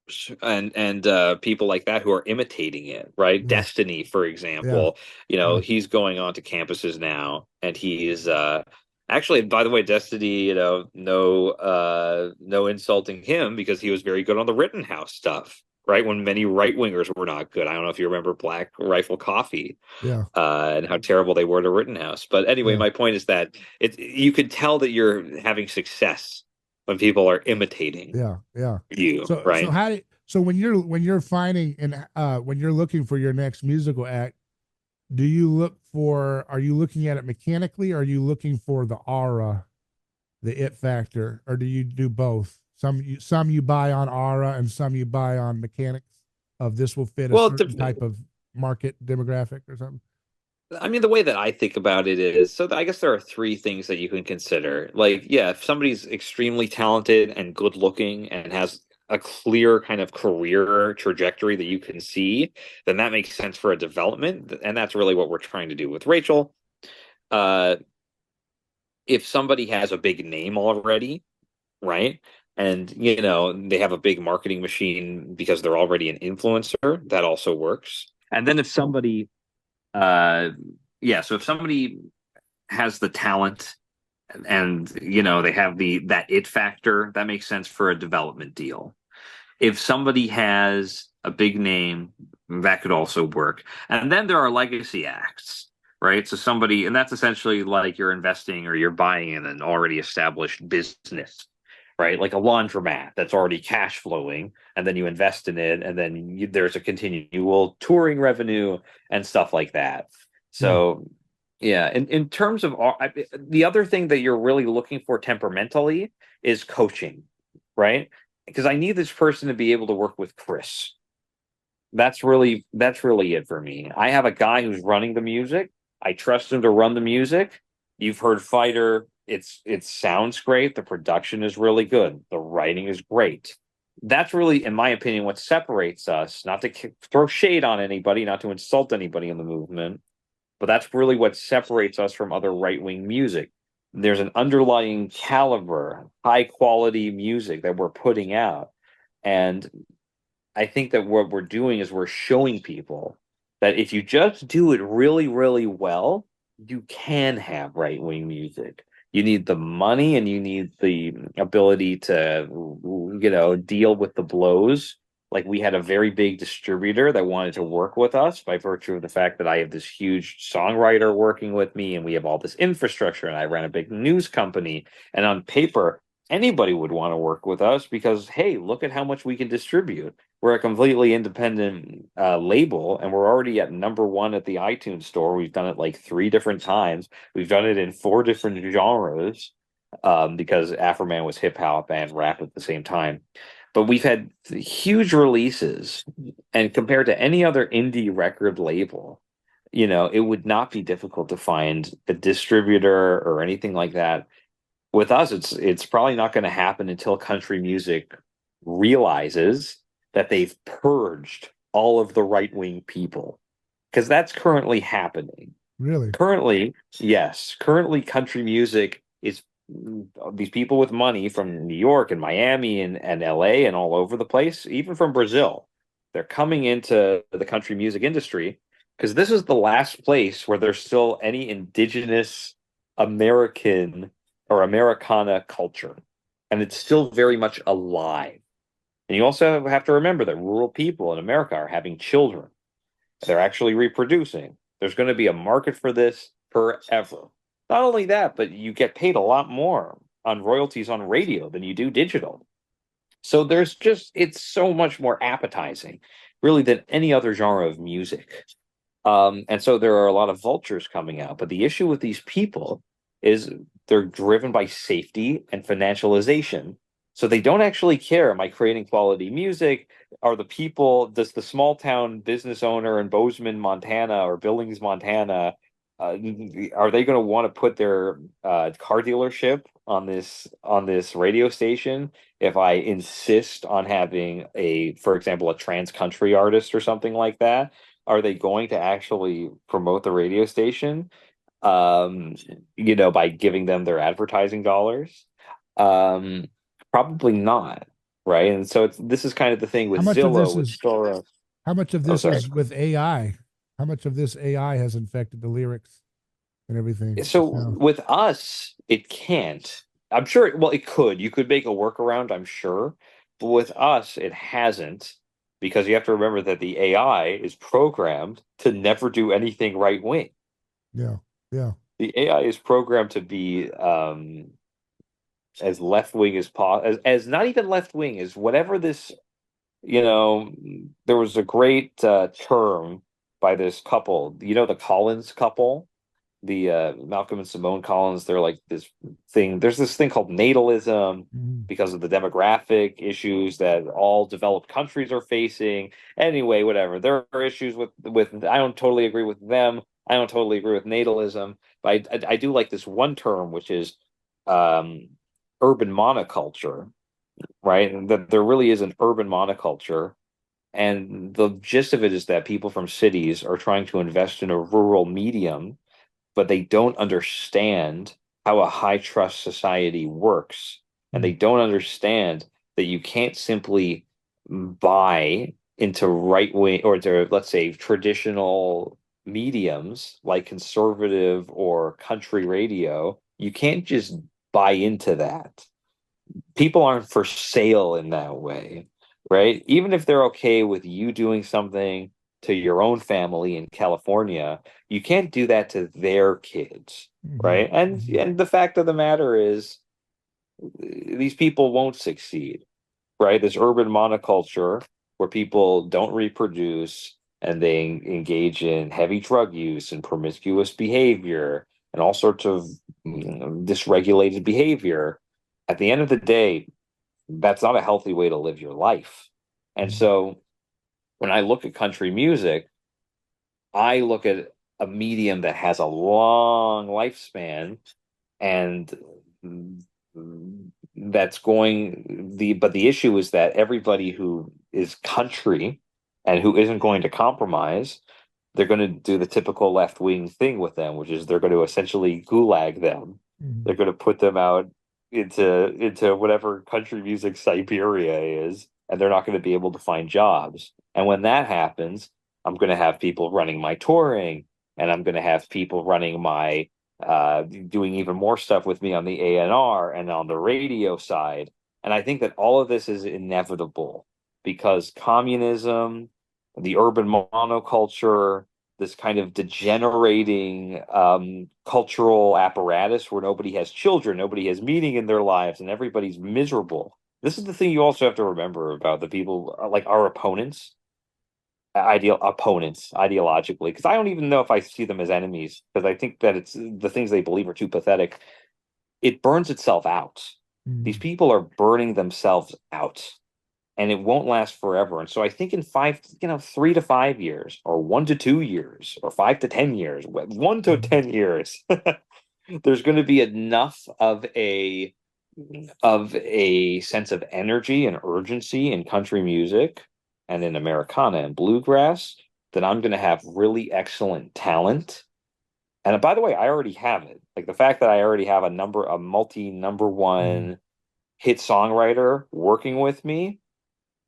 and people like that who are imitating it, right? yeah, Destiny, for yeah, example, yeah, he's going on to campuses now, and he's actually, by the way, Destiny, no insulting him because he was very good on the Rittenhouse stuff, right? When many right wingers were not good. I don't know if you remember Black Rifle Coffee, yeah, and how terrible they were to Rittenhouse. But anyway, yeah, my point is that you could tell that you're having success when people are imitating yeah, yeah. you, So right? how do so when you're finding and when you're looking for your next musical act, do you look for? Are you looking at it mechanically? Or are you looking for the aura, the it factor, or do you do both? Some you buy on aura and some you buy on mechanics of this will fit a Well, certain type of market demographic or something. I mean, the way that I think about it is, I guess there are three things that you can consider. Like, yeah, if somebody's extremely talented and good looking and has a clear kind of career trajectory that you can see, then that makes sense for a development. And that's really what we're trying to do with Rachel. Uh, if somebody has a big name already, right? And they have a big marketing machine because they're already an influencer, that also works. And then if somebody so if somebody has the talent and they have that it factor, that makes sense for a development deal. If somebody has a big name, that could also work. And then there are legacy acts, right? So somebody, and that's essentially like you're investing or you're buying in an already established business, right? Like a laundromat that's already cash flowing, and then you invest in it, and then there's a continual touring revenue and stuff like that. Yeah, So, yeah, in terms of the other thing that you're really looking for temperamentally is coaching, right? Because I need this person to be able to work with Chris, that's really it for me. I have a guy who's running the music. I trust him to run the music. You've heard Fighter. It sounds great. The production is really good. The writing is great. That's really, in my opinion, what separates us. Not to throw shade on anybody, not to insult anybody in the movement, but that's really what separates us from other right-wing music. There's an underlying caliber, high quality music that we're putting out. And I think that what we're doing is we're showing people that if you just do it really, really well, you can have right wing music. You need the money and you need the ability to, deal with the blows. Like we had a very big distributor that wanted to work with us by virtue of the fact that I have this huge songwriter working with me and we have all this infrastructure and I ran a big news company. And on paper, anybody would want to work with us because, hey, look at how much we can distribute. We're a completely independent label, and we're already at #1 at the iTunes store. We've done it like 3 different times. We've done it in 4 different genres because Afroman was hip hop and rap at the same time. But we've had huge releases, and compared to any other indie record label, it would not be difficult to find a distributor or anything like that. With us, it's probably not going to happen until country music realizes that they've purged all of the right wing people, because that's currently happening. Really? Currently, yes, currently country music is these people with money from New York and Miami and LA and all over the place, even from Brazil. They're coming into the country music industry because this is the last place where there's still any indigenous American or Americana culture. And it's still very much alive. And you also have to remember that rural people in America are having children. They're actually reproducing. There's going to be a market for this forever. Not only that, but you get paid a lot more on royalties on radio than you do digital. So it's so much more appetizing, really, than any other genre of music. And so there are a lot of vultures coming out. But the issue with these people is they're driven by safety and financialization. So they don't actually care. Am I creating quality music? Does the small town business owner in Bozeman, Montana or Billings, Montana, are they going to want to put their car dealership on this radio station if I insist on having for example, a trans country artist or something like that? Are they going to actually promote the radio station, by giving them their advertising dollars? Um, Probably not, right? And so this is kind of the thing How with much of this Zillow, with is Soros. how much of Oh, this sorry. is with AI? How much of this AI has infected the lyrics and everything? The So sound. with us, it can't. I'm sure. Well, it could. You could make a workaround, I'm sure. But with us, it hasn't because you have to remember that the AI is programmed to never do anything right wing. Yeah. Yeah. The AI is programmed to be as left wing as possible, as not even left wing, as whatever this. There was a great term by this couple. The Collins couple, the Malcolm and Simone Collins. They're like this thing. There's this thing called natalism Mhm. because of the demographic issues that all developed countries are facing. Anyway, whatever. There are issues with. I don't totally agree with them. I don't totally agree with natalism, but I do like this one term, which is um, urban monoculture, right? And that there really is an urban monoculture. And the gist of it is that people from cities are trying to invest in a rural medium, but they don't understand how a high trust society works. And they Mhm. don't understand that you can't simply buy into right wing or to, let's say, traditional mediums like conservative or country radio. You can't just buy into that. People aren't for sale in that way, right? Even if they're okay with you doing something to your own family in California, you can't do that to their kids, Mhm. right? And Mhm. and the fact of the matter is these people won't succeed, right? This urban monoculture where people don't reproduce and they engage in heavy drug use and promiscuous behavior and all sorts of dysregulated behavior. At the end of the day, that's not a healthy way to live your life. And Mhm. so when I look at country music, I look at a medium that has a long lifespan, and that's going the but the issue is that everybody who is country and who isn't going to compromise, they're going to do the typical left wing thing with them, which is they're going to essentially gulag them. Mhm. They're going to put them out into whatever country music Siberia is, and they're not going to be able to find jobs. And when that happens, I'm going to have people running my touring, and I'm going to have people running my doing even more stuff with me on the A&R and on the radio side. And I think that all of this is inevitable because communism, the urban monoculture, this kind of degenerating cultural apparatus where nobody has children, nobody has meaning in their lives, and everybody's miserable. This is the thing you also have to remember about the people like our opponents, ideologically, because I don't even know if I see them as enemies, because I think that it's the things they believe are too pathetic. It burns itself out. These Mhm. people are burning themselves out, and it won't last forever. And so I think in 3 to 5 years, or 1 to 2 years, or 5 to 10 years, 1 to 10 years, there's going to be enough of a sense of energy and urgency in country music and in Americana and bluegrass that I'm going to have really excellent talent. And by the way, I already have it. Like the fact that I already have a multi number Mhm. one hit songwriter working with me,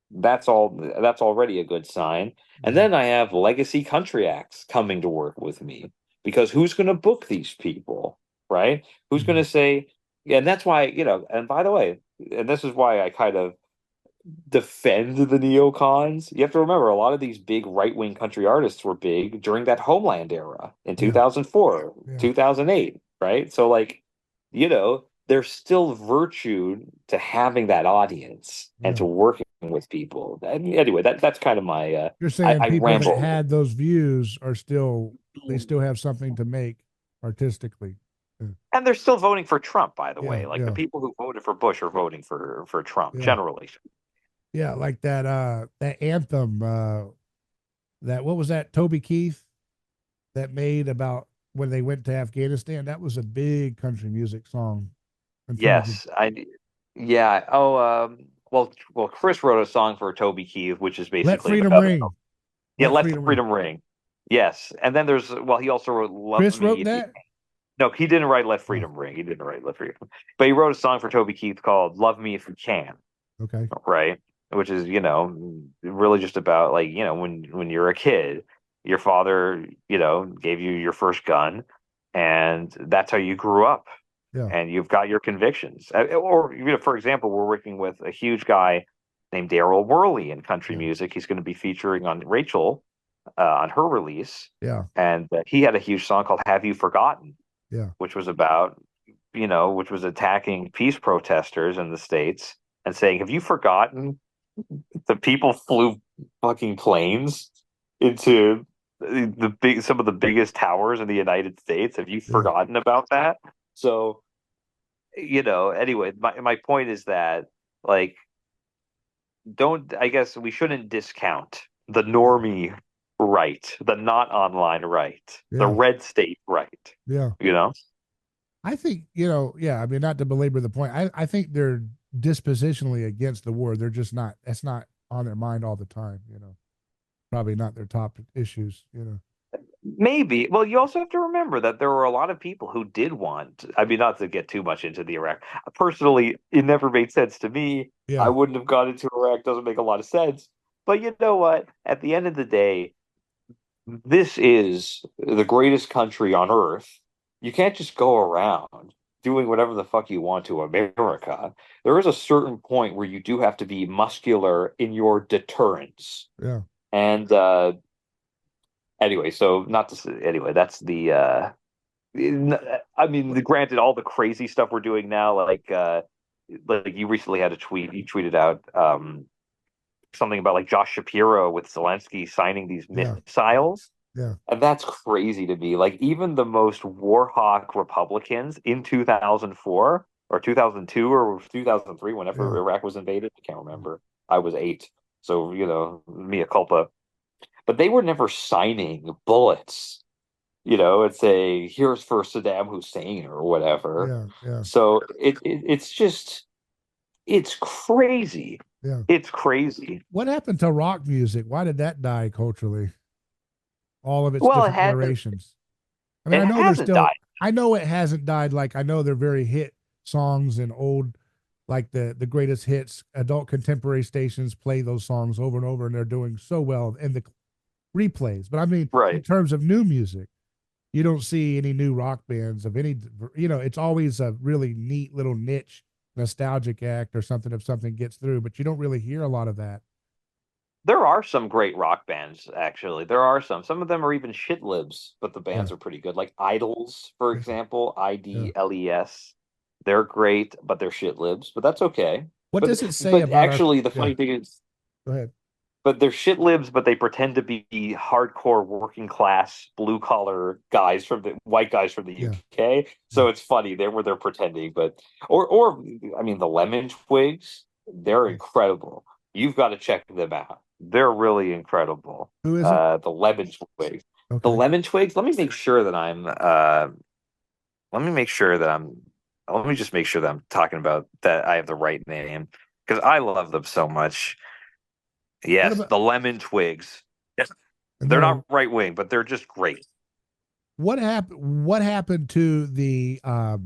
that's already a good sign. And Yeah. then I have legacy country acts coming to work with me because who's going to book these people, right? Who's going to Mhm. say, yeah, and that's why, and by the way, and this is why I kind of defend the neocons. You have to remember a lot of these big right-wing country artists were big during that Homeland era in Yeah. 2004, Yeah. 2008, right? So like, there's still virtue to having that audience and Yeah. to working with people. Anyway, that's kind of my You're saying I people that ramble. had those views are still, they still have something to make artistically. Yeah. And they're still voting for Trump, by the Yeah. way. Like the Yeah. people who voted for Bush are voting for Trump Yeah. generally. Yeah. Like that anthem, that, what was that, Toby Keith that made about when they went to Afghanistan? That was a big country music song in terms of Yes, yeah. Oh, well, Chris wrote a song for Toby Keith, which is Let basically Freedom about Ring. yeah, Let let the Freedom Ring. freedom ring. Yes, and then he also wrote "Love Chris Me wrote If You." that? No, he didn't write "Let Oh, Freedom Ring." He didn't write "Let Freedom," but he wrote a song for Toby Keith called "Love Me If You Can," okay. right? Which is really just about like when you're a kid, your father gave you your first gun, and that's how you grew up Yeah. and you've got your convictions. Or, for example, we're working with a huge guy named Daryl Worley in country Yeah. music. He's going to be featuring on Rachel on her release, Yeah. and he had a huge song called "Have You Forgotten," Yeah. which was about which was attacking peace protesters in the states and saying, "Have you forgotten the people flew fucking planes into some of the biggest towers in the United States? Have you Yeah. forgotten about that?" So anyway, my point is that like don't I guess we shouldn't discount the normie right, the not online right, the Yeah. red state right, Yeah. you know? I think, yeah, I mean, not to belabor the point, I think they're dispositionally against the war. They're just not, that's not on their mind all the time. Probably not their top issues. Maybe. Well, you also have to remember that there were a lot of people who did want, I mean, not to get too much into the Iraq. Personally, it never made sense to me. I Yeah. wouldn't have gone into Iraq. Doesn't make a lot of sense. But you know what? At the end of the day, this is the greatest country on earth. You can't just go around doing whatever the fuck you want to America. There is a certain point where you do have to be muscular in your deterrence. Yeah. And anyway, so not to say, anyway, that's the I mean, granted, all the crazy stuff we're doing now, like you recently had a tweet, you tweeted out something about like Josh Shapiro with Zelensky signing these Yeah. missiles. Yeah. And that's crazy to me. Like even the most war hawk Republicans in 2004 or 2002 or 2003, Yeah. whenever Iraq was invaded, I can't remember. I was 8, so mea culpa. but they were never signing bullets. It's a here's for Saddam Hussein or whatever. Yeah, yeah, So it's just it's crazy. yeah. It's crazy. What happened to rock music? Why did that die culturally? All of its Well, different iterations. I mean, it I know there's hasn't still, died. I know it hasn't died. Like, I know they're very hit songs and old, like the greatest hits, adult contemporary stations play those songs over and over, and they're doing so well in the replays. But I mean, in Right. terms of new music, you don't see any new rock bands of any, it's always a really neat little niche nostalgic act or something if something gets through, but you don't really hear a lot of that. There are some great rock bands, actually. There are some. Some of them are even shit libs, but the Yeah, bands are pretty good. Like Idols, for yeah, example, yeah. IDLES. They're great, but they're shit libs. But that's okay. What But does it say but about our? actually, the Yeah, funny thing is, go ahead. but they're shit libs, but they pretend to be hardcore working class blue collar guys from the white guys from the Yeah, UK. yeah. So it's funny they're pretending, but or I mean the Lemon Twigs, they're Yeah. incredible. You've got to check them out. They're really incredible. Who is it? The Lemon Twigs. The Okay. Lemon Twigs. Let me make sure that I'm let me just make sure that I'm talking about that I have the right name because I love them so much. What Yes, about? the Lemon Twigs. Yes, And they're they're not right wing, but they're just great. what happened? What happened to the the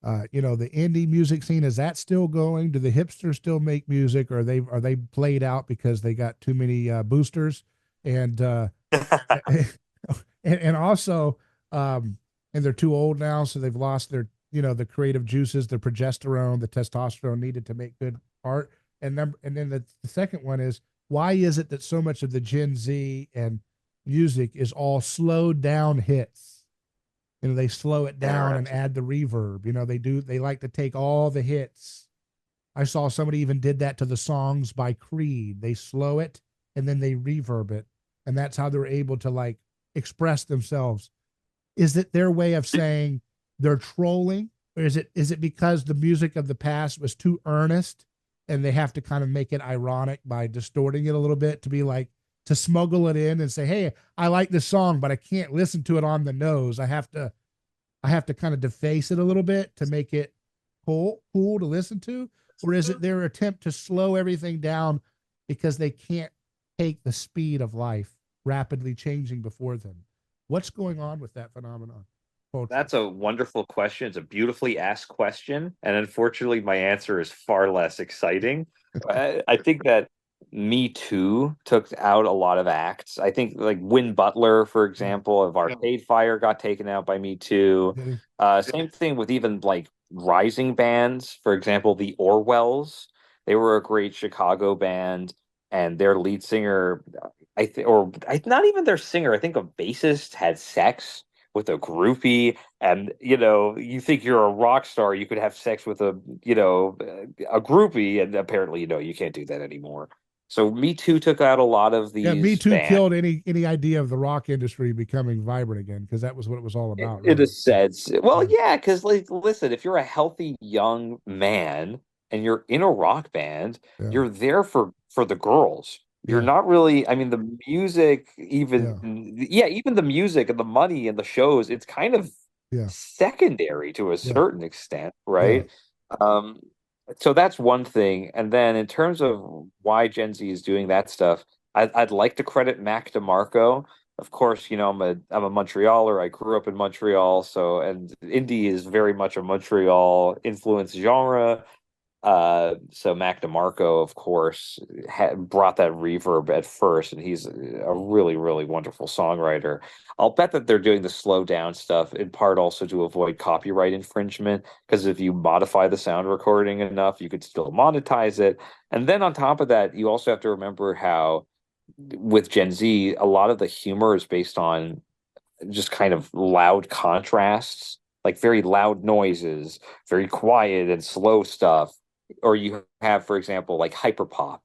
indie music scene? Is that still going? Do the hipsters still make music, or are they played out because they got too many boosters? And and also, um, and they're too old now, so they've lost their the creative juices, the progesterone, the testosterone needed to make good art. And then the second one is, why is it that so much of the Gen Z and music is all slowed down hits? They slow it down and Interesting. add the reverb. They like to take all the hits. I saw somebody even did that to the songs by Creed. They slow it and then they reverb it, and that's how they're able to like express themselves. Is it their way of saying they're trolling, or is it because the music of the past was too earnest and they have to kind of make it ironic by distorting it a little bit to be like to smuggle it in and say, "Hey, I like this song, but I can't listen to it on the nose. I have to kind of deface it a little bit to make it cool to listen to," or is it their attempt to slow everything down because they can't take the speed of life rapidly changing before them? What's going on with that phenomenon culturally? That's a wonderful question. It's a beautifully asked question, and unfortunately, my answer is far less exciting. I think that Me Too took out a lot of acts. I think like Win Butler, for Yeah, example, of Arcade Fire got taken out by Me Too. Diddy. Same thing with even like rising bands. For example, the Orwells. They were a great Chicago band, and their lead singer, not even their singer. I think a bassist had sex with a groupie, and you think you're a rock star, you could have sex with a groupie, and apparently you can't do that anymore. So Me Too took out a lot of Yeah, Me these Too bands killed any idea of the rock industry becoming vibrant again, because that was what it was all about, in really. a sense. Well, Yeah, yeah, because like listen, if you're a healthy young man and you're in a rock band, yeah, you're there for the girls. You're yeah, not really, I mean, the music, even yeah, yeah, even the music and the money and the shows, it's kind of yeah, secondary to a yeah, certain extent, yeah, right? Um, so that's one thing. And then in terms of why Gen Z is doing that stuff, I'd like to credit Mac DeMarco. Of course, I'm a Montrealer. I grew up in Montreal, so and indie is very much a Montreal influence genre. So Mac DeMarco, of course, brought that reverb at first, and he's a really, really wonderful songwriter. I'll bet that they're doing the slow down stuff in part also to avoid copyright infringement, because if you modify the sound recording enough, you could still monetize it. And then on top of that, you also have to remember how with Gen Z, a lot of the humor is based on just kind of loud contrasts, like very loud noises, very quiet and slow stuff. Or you have, for example, like hyperpop.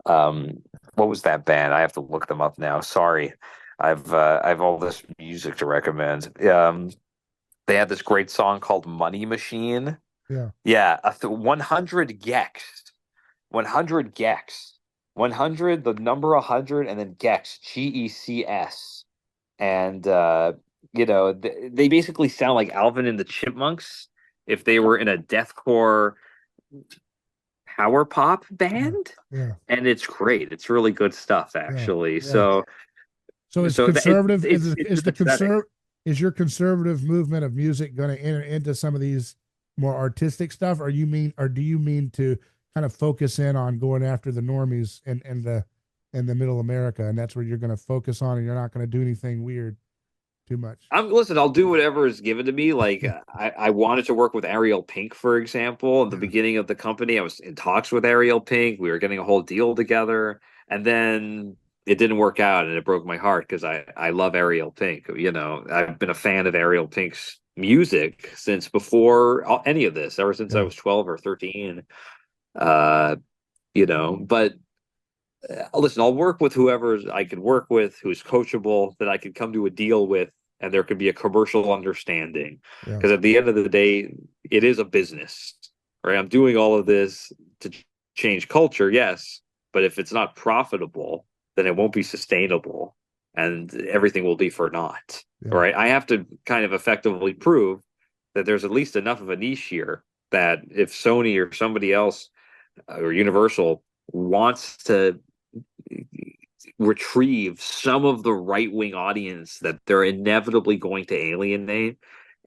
Um, what was that band? I have to look them up now. Sorry, I have all this music to recommend. They had this great song called "Money Machine." yeah. Yeah, 100 gex, 100 gex. 100, the number 100, and then Gex, Gecs. And they basically sound like Alvin and the Chipmunks if they were in a deathcore power pop Yeah. band. Yeah. And it's great. It's really good stuff, Yeah. actually. Yeah. So So is so that it, conservative it's is the sympathetic. is your conservative movement of music going to enter into some of these more artistic stuff, or do you mean to kind of focus in on going after the normies and the middle America, and that's where you're going to focus on, and you're not going to do anything weird too much? Listen, I'll do whatever is given to me. Like I wanted to work with Ariel Pink, for example. At the Yeah. beginning of the company, I was in talks with Ariel Pink. We were getting a whole deal together, and then it didn't work out, and it broke my heart because I love Ariel Pink. I've been a fan of Ariel Pink's music since before any of this, ever since I Yeah. was 12 or 13. Uh, but listen, I'll work with whoever I can work with, who's coachable, that I can come to a deal with, and there could be a commercial understanding. Yeah. Because at the end of the day, it is a business, right? I'm doing all of this to change culture, yes, but if it's not profitable, then it won't be sustainable, and everything will be for naught, Yeah. right? I have to kind of effectively prove that there's at least enough of a niche here that if Sony or somebody else or Universal wants to retrieve some of the right wing audience that they're inevitably going to alienate.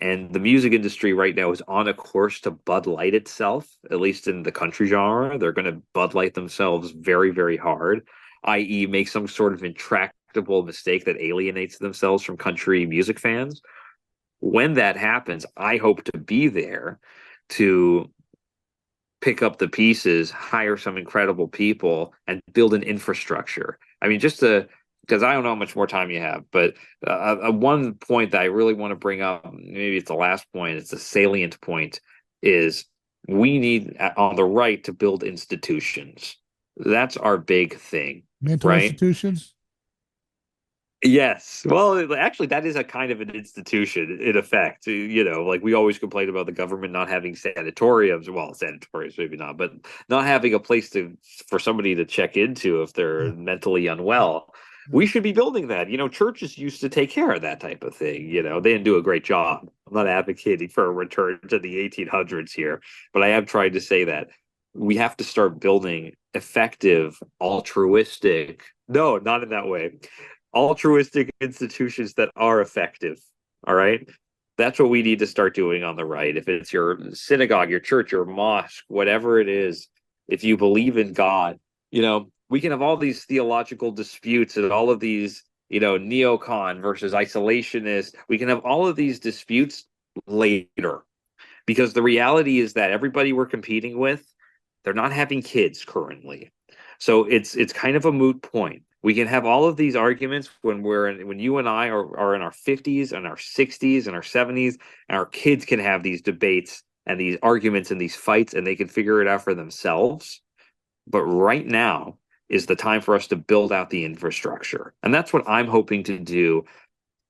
And the music industry right now is on a course to Bud Light itself, at least in the country genre. They're going to Bud Light themselves very, very hard, i.e., make some sort of intractable mistake that alienates themselves from country music fans. When that happens, I hope to be there to pick up the pieces, hire some incredible people, and build an infrastructure. I mean, because I don't know how much more time you have, but one point that I really want to bring up, maybe it's the last point, it's a salient point, is we need on the right to build institutions. That's our big thing, Mental right? institutions. Yes. Well, actually, that is a kind of an institution in effect. Like we always complain about the government not having sanatoriums. Well, sanatoriums maybe not, but not having a place for somebody to check into if they're Yeah. mentally unwell. Yeah. We should be building that. Churches used to take care of that type of thing. They didn't do a great job. I'm not advocating for a return to the 1800s here, but I am trying to say that we have to start building effective, altruistic. No, not in that way, altruistic institutions that are effective. All right. That's what we need to start doing on the right. If it's your synagogue, your church, your mosque, whatever it is, if you believe in God, we can have all these theological disputes and all of these, neocon versus isolationist. We can have all of these disputes later because the reality is that everybody we're competing with, they're not having kids currently. So it's kind of a moot point. We can have all of these arguments when you and I are in our 50s and our 60s and our 70s, and our kids can have these debates and these arguments and these fights, and they can figure it out for themselves. But right now is the time for us to build out the infrastructure. And that's what I'm hoping to do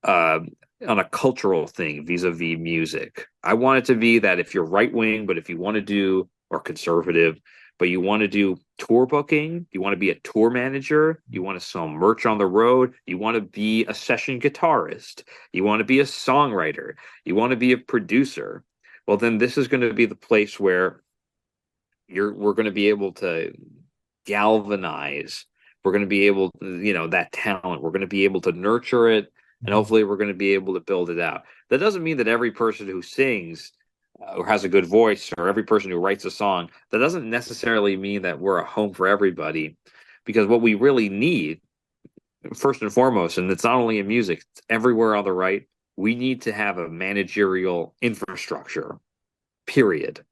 uh, on a cultural thing vis-a-vis music. I want it to be that if you're right wing, but if you want to do, or conservative, but you want to do tour booking, you want to be a tour manager, you want to sell merch on the road, you want to be a session guitarist, you want to be a songwriter, you want to be a producer, well, then this is going to be the place where we're going to be able to galvanize. We're going to be able to, that talent, we're going to be able to nurture it, and Mhm. hopefully we're going to be able to build it out. That doesn't mean that every person who sings or has a good voice, or every person who writes a song, that doesn't necessarily mean that we're a home for everybody. Because what we really need, first and foremost, and it's not only in music, it's everywhere on the right, we need to have a managerial infrastructure, period.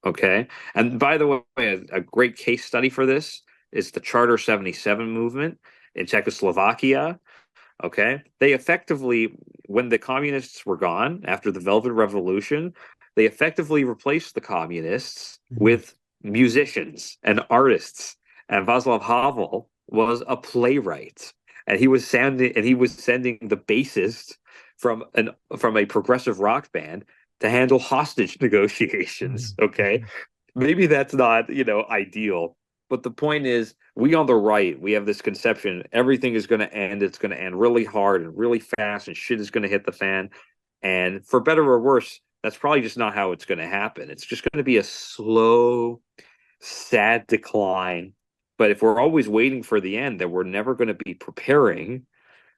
Okay. And by the way, a great case study for this is the Charter 77 movement in Czechoslovakia. Okay. They effectively, when the communists were gone after the Velvet Revolution, they effectively replaced the communists Mhm. with musicians and artists. And Václav Havel was a playwright. And he was sending the bassist from a progressive rock band to handle hostage negotiations. Mhm. Okay. Mhm. Maybe that's not, ideal, But the point is, we on the right, we have this conception everything is going to end. It's going to end really hard and really fast, and shit is going to hit the fan. And for better or worse, that's probably just not how it's going to happen. It's just going to be a slow, sad decline. But if we're always waiting for the end, then we're never going to be preparing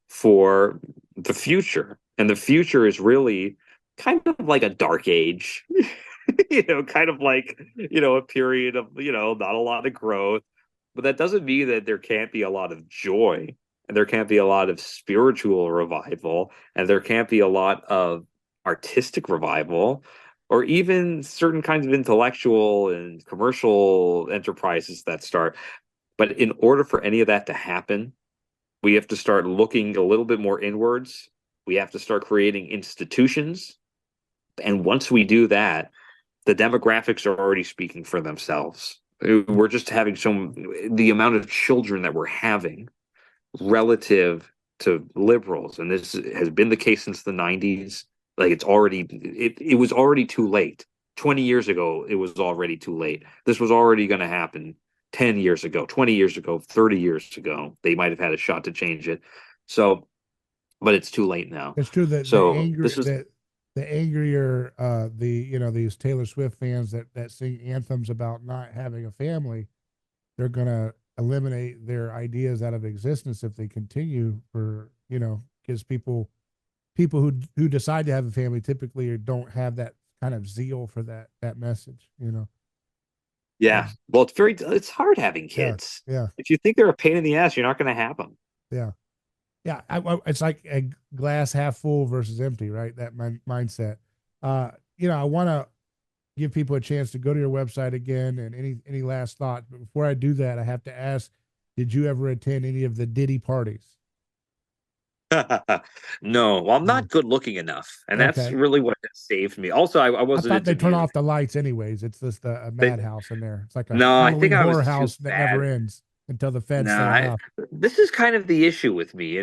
for the future. And the future is really kind of like a dark age, kind of like, a period of, not a lot of growth. But that doesn't mean that there can't be a lot of joy, and there can't be a lot of spiritual revival, and there can't be a lot of artistic revival, or even certain kinds of intellectual and commercial enterprises that start. But in order for any of that to happen, we have to start looking a little bit more inwards. We have to start creating institutions. And once we do that, the demographics are already speaking for themselves. We're just having the amount of children that we're having relative to liberals, and this has been the case since the 90s. Like it was already too late. 20 years ago, it was already too late. This was already going to happen 10 years ago, 20 years ago, 30 years ago. They might have had a shot to change it. So, but it's too late now. It's true that So this is the angrier these Taylor Swift fans that sing anthems about not having a family, they're gonna eliminate their ideas out of existence if they continue for because people who decide to have a family typically don't have that kind of zeal for that message. Yeah. Well, it's hard having Yeah, kids. yeah, If you think they're a pain in the ass, you're not going to have them. yeah, yeah. It's like a glass half full versus empty, right? That mindset. I want to give people a chance to go to your website again, and any last thought. But before I do that, I have to ask: did you ever attend any of the Diddy parties? No, well, I'm No. not good looking enough, and that's Okay. really what has saved me. Also, I I wasn't thought they into turn music. off the lights anyways. It's just a They, madhouse in there. It's like a no, I Halloween think I horror was too house that never fat. ends until the feds No, say enough. this is kind of the issue with me.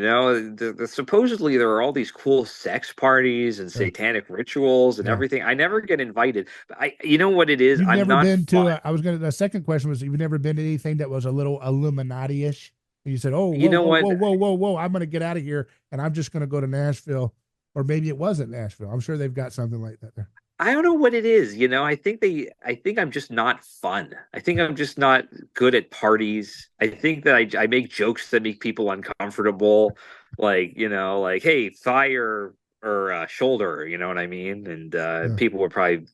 Supposedly there are all these cool sex parties and Yeah. satanic rituals and Yeah. everything. I never get invited. But you know what it is? You've I'm never not been to fun. the second question was, you've never been to anything that was a little Illuminati-ish? And you said, oh, You whoa, know whoa, what? whoa, whoa, whoa, whoa. I'm going to get out of here and I'm just going to go to Nashville. Or maybe it wasn't Nashville. I'm sure they've got something like that there. I don't know what it is. I think I'm just not fun. I think I'm just not good at parties. I think that I make jokes that make people uncomfortable. Like, hey, thigh or shoulder, you know what I mean? And Yeah. people would probably,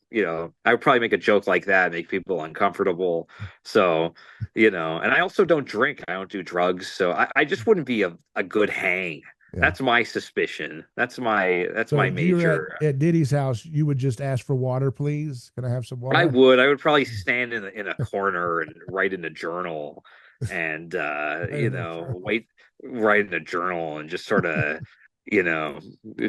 I would probably make a joke like that, make people uncomfortable. So, and I also don't drink. I don't do drugs. So I just wouldn't be a good hang. Yeah. That's my suspicion. That's So my if you were major. at Diddy's house, you would just ask for water, please. Can I have some I water? would. I would probably stand in a corner and write in a journal, and Right in the journal. write in a journal, and you know,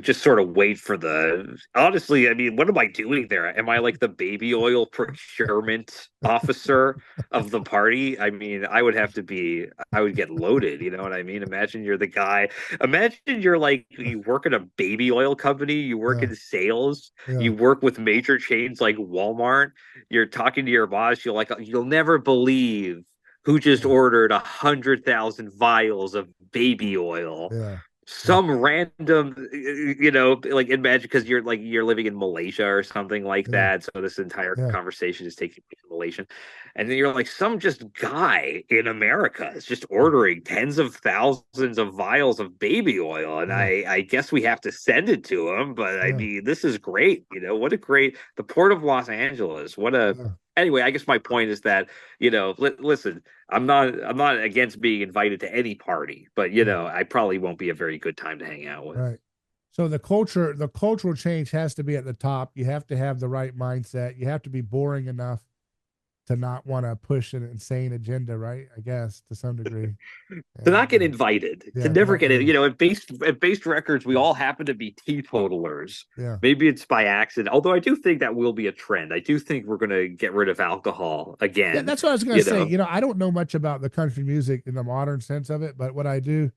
just sort of wait for the. Honestly, I mean, what am I doing there? Am I like the baby oil procurement officer of the party? I mean, I would have to be. I would get loaded. You know what I mean? Imagine you're the guy. Imagine you're like you work at a baby oil company. You work Yeah. in sales. Yeah. You work with major chains like Walmart. You're talking to your boss. You'll never believe who just Yeah. ordered 100,000 vials of baby oil. Yeah. Yeah. Some random, like imagine because you're living in Malaysia or something like Yeah. that. So this entire Yeah. conversation is taking place in Malaysia, and then you're like some just guy in America is just ordering tens of thousands of vials of baby oil, and Yeah. I guess we have to send it to him. But I Yeah. mean, this is great. What a great the Port of Los Angeles. What a Yeah. anyway. I guess my point is that listen. I'm not against being invited to any party, but Yeah. I probably won't be a very good time to hang out with. Right. So the cultural change has to be at the top. You have to have the right mindset. You have to be boring enough to not want to push an insane agenda, right? I guess to some degree. To not And get invited, to yeah, never not get it. really. At Baste Records, we all happen to be teetotalers. Yeah. Maybe it's by accident, although I do think that will be a trend. I do think we're going to get rid of alcohol Yeah, again. that's what I was gonna You say. know, I don't know much about the country music in the modern sense of it, but what I do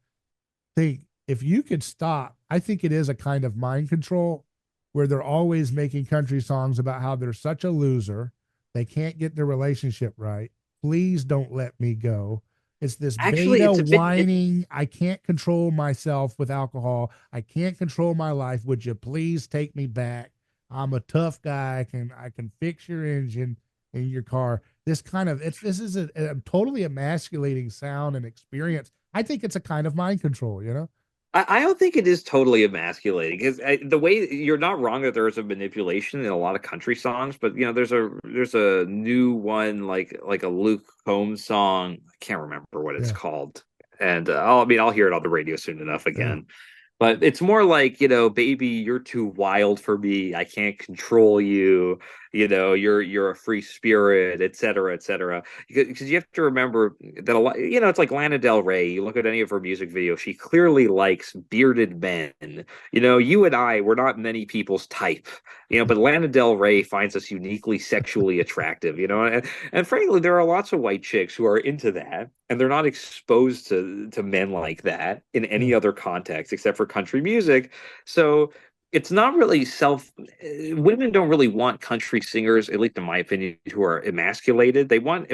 think, if you could stop, I think it is a kind of mind control where they're always making country songs about how they're such a loser, they can't get their relationship right, Please don't let me go. It's this Actually, beta it's a bit. whining. I can't control myself with alcohol. I can't control my life. Would you please take me back? I'm a tough guy. I can fix your engine in your car. This kind of this is a totally emasculating sound and experience. I think it's a kind of mind control, you know? I don't think it is totally emasculating because the way you're not wrong that there is a manipulation in a lot of country songs, but you know there's a new one like a Luke Combs song. I can't remember what it's Yeah. called, and I'll hear it on the radio soon enough Yeah. again. But it's more like, baby, you're too wild for me. I can't control you. You're a free spirit, et cetera, et cetera. Because you have to remember that a lot, it's like Lana Del Rey. You look at any of her music videos, she clearly likes bearded men. You and I, we're not many people's type, but Lana Del Rey finds us uniquely sexually attractive, and frankly, there are lots of white chicks who are into that, and they're not exposed to men like that in Yeah. any other context except for country music. So it's not really women don't really want country singers, at least in my opinion, who are emasculated. They want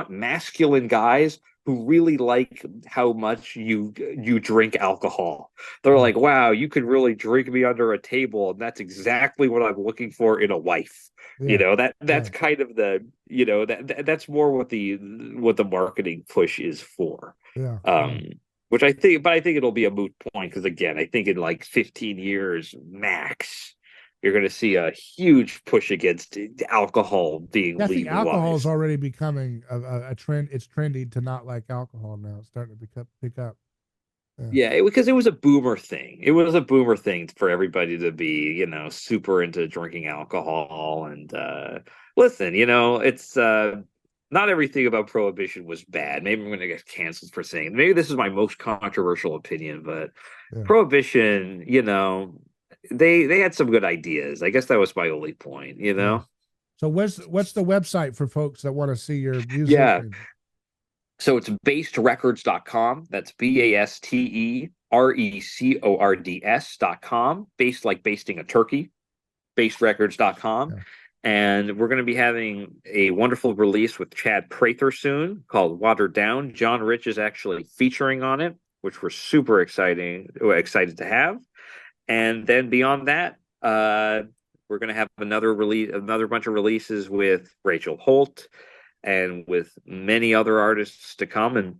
masculine guys who really like how much you drink alcohol. They're Yeah. like, wow, you could really drink me under a table, and that's exactly what I'm looking for in a wife. Yeah. That's Right. kind of that's more what the marketing push is for. Yeah. Yeah. Um, which I think it'll be a moot point because again, I think in like 15 years max, you're going to see a huge push against alcohol being Yeah, I think alcohol is legalized. already becoming a trend. It's trendy to not like alcohol now. It's starting to pick up. Yeah. Yeah, because it was a boomer thing. It was a boomer thing for everybody to be, super into drinking alcohol. And listen, it's not everything about prohibition was bad. Maybe I'm going to get canceled for saying. Maybe this is my most controversial opinion, but Yeah. prohibition, they had some good ideas. I guess that was my only point. Yeah. So what's the website for folks that want to see your music? Yeah. So it's basterecords.com. That's BasteRecords.com. Based like basting a turkey. Basterecords.com. Yeah. And we're going to be having a wonderful release with Chad Prather soon called Watered Down. John Rich is actually featuring on it, which we're super excited to have. And then beyond that, we're going to have another bunch of releases with Rachel Holt and with many other artists to come. And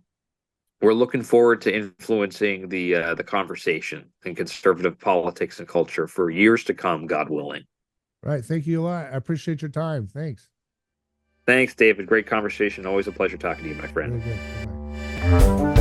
we're looking forward to influencing the conversation in conservative politics and culture for years to come, God willing. Right. Thank you a lot. I appreciate your time. Thanks. Thanks, David. Great conversation. Always a pleasure talking to you, my friend. Very good. Bye-bye.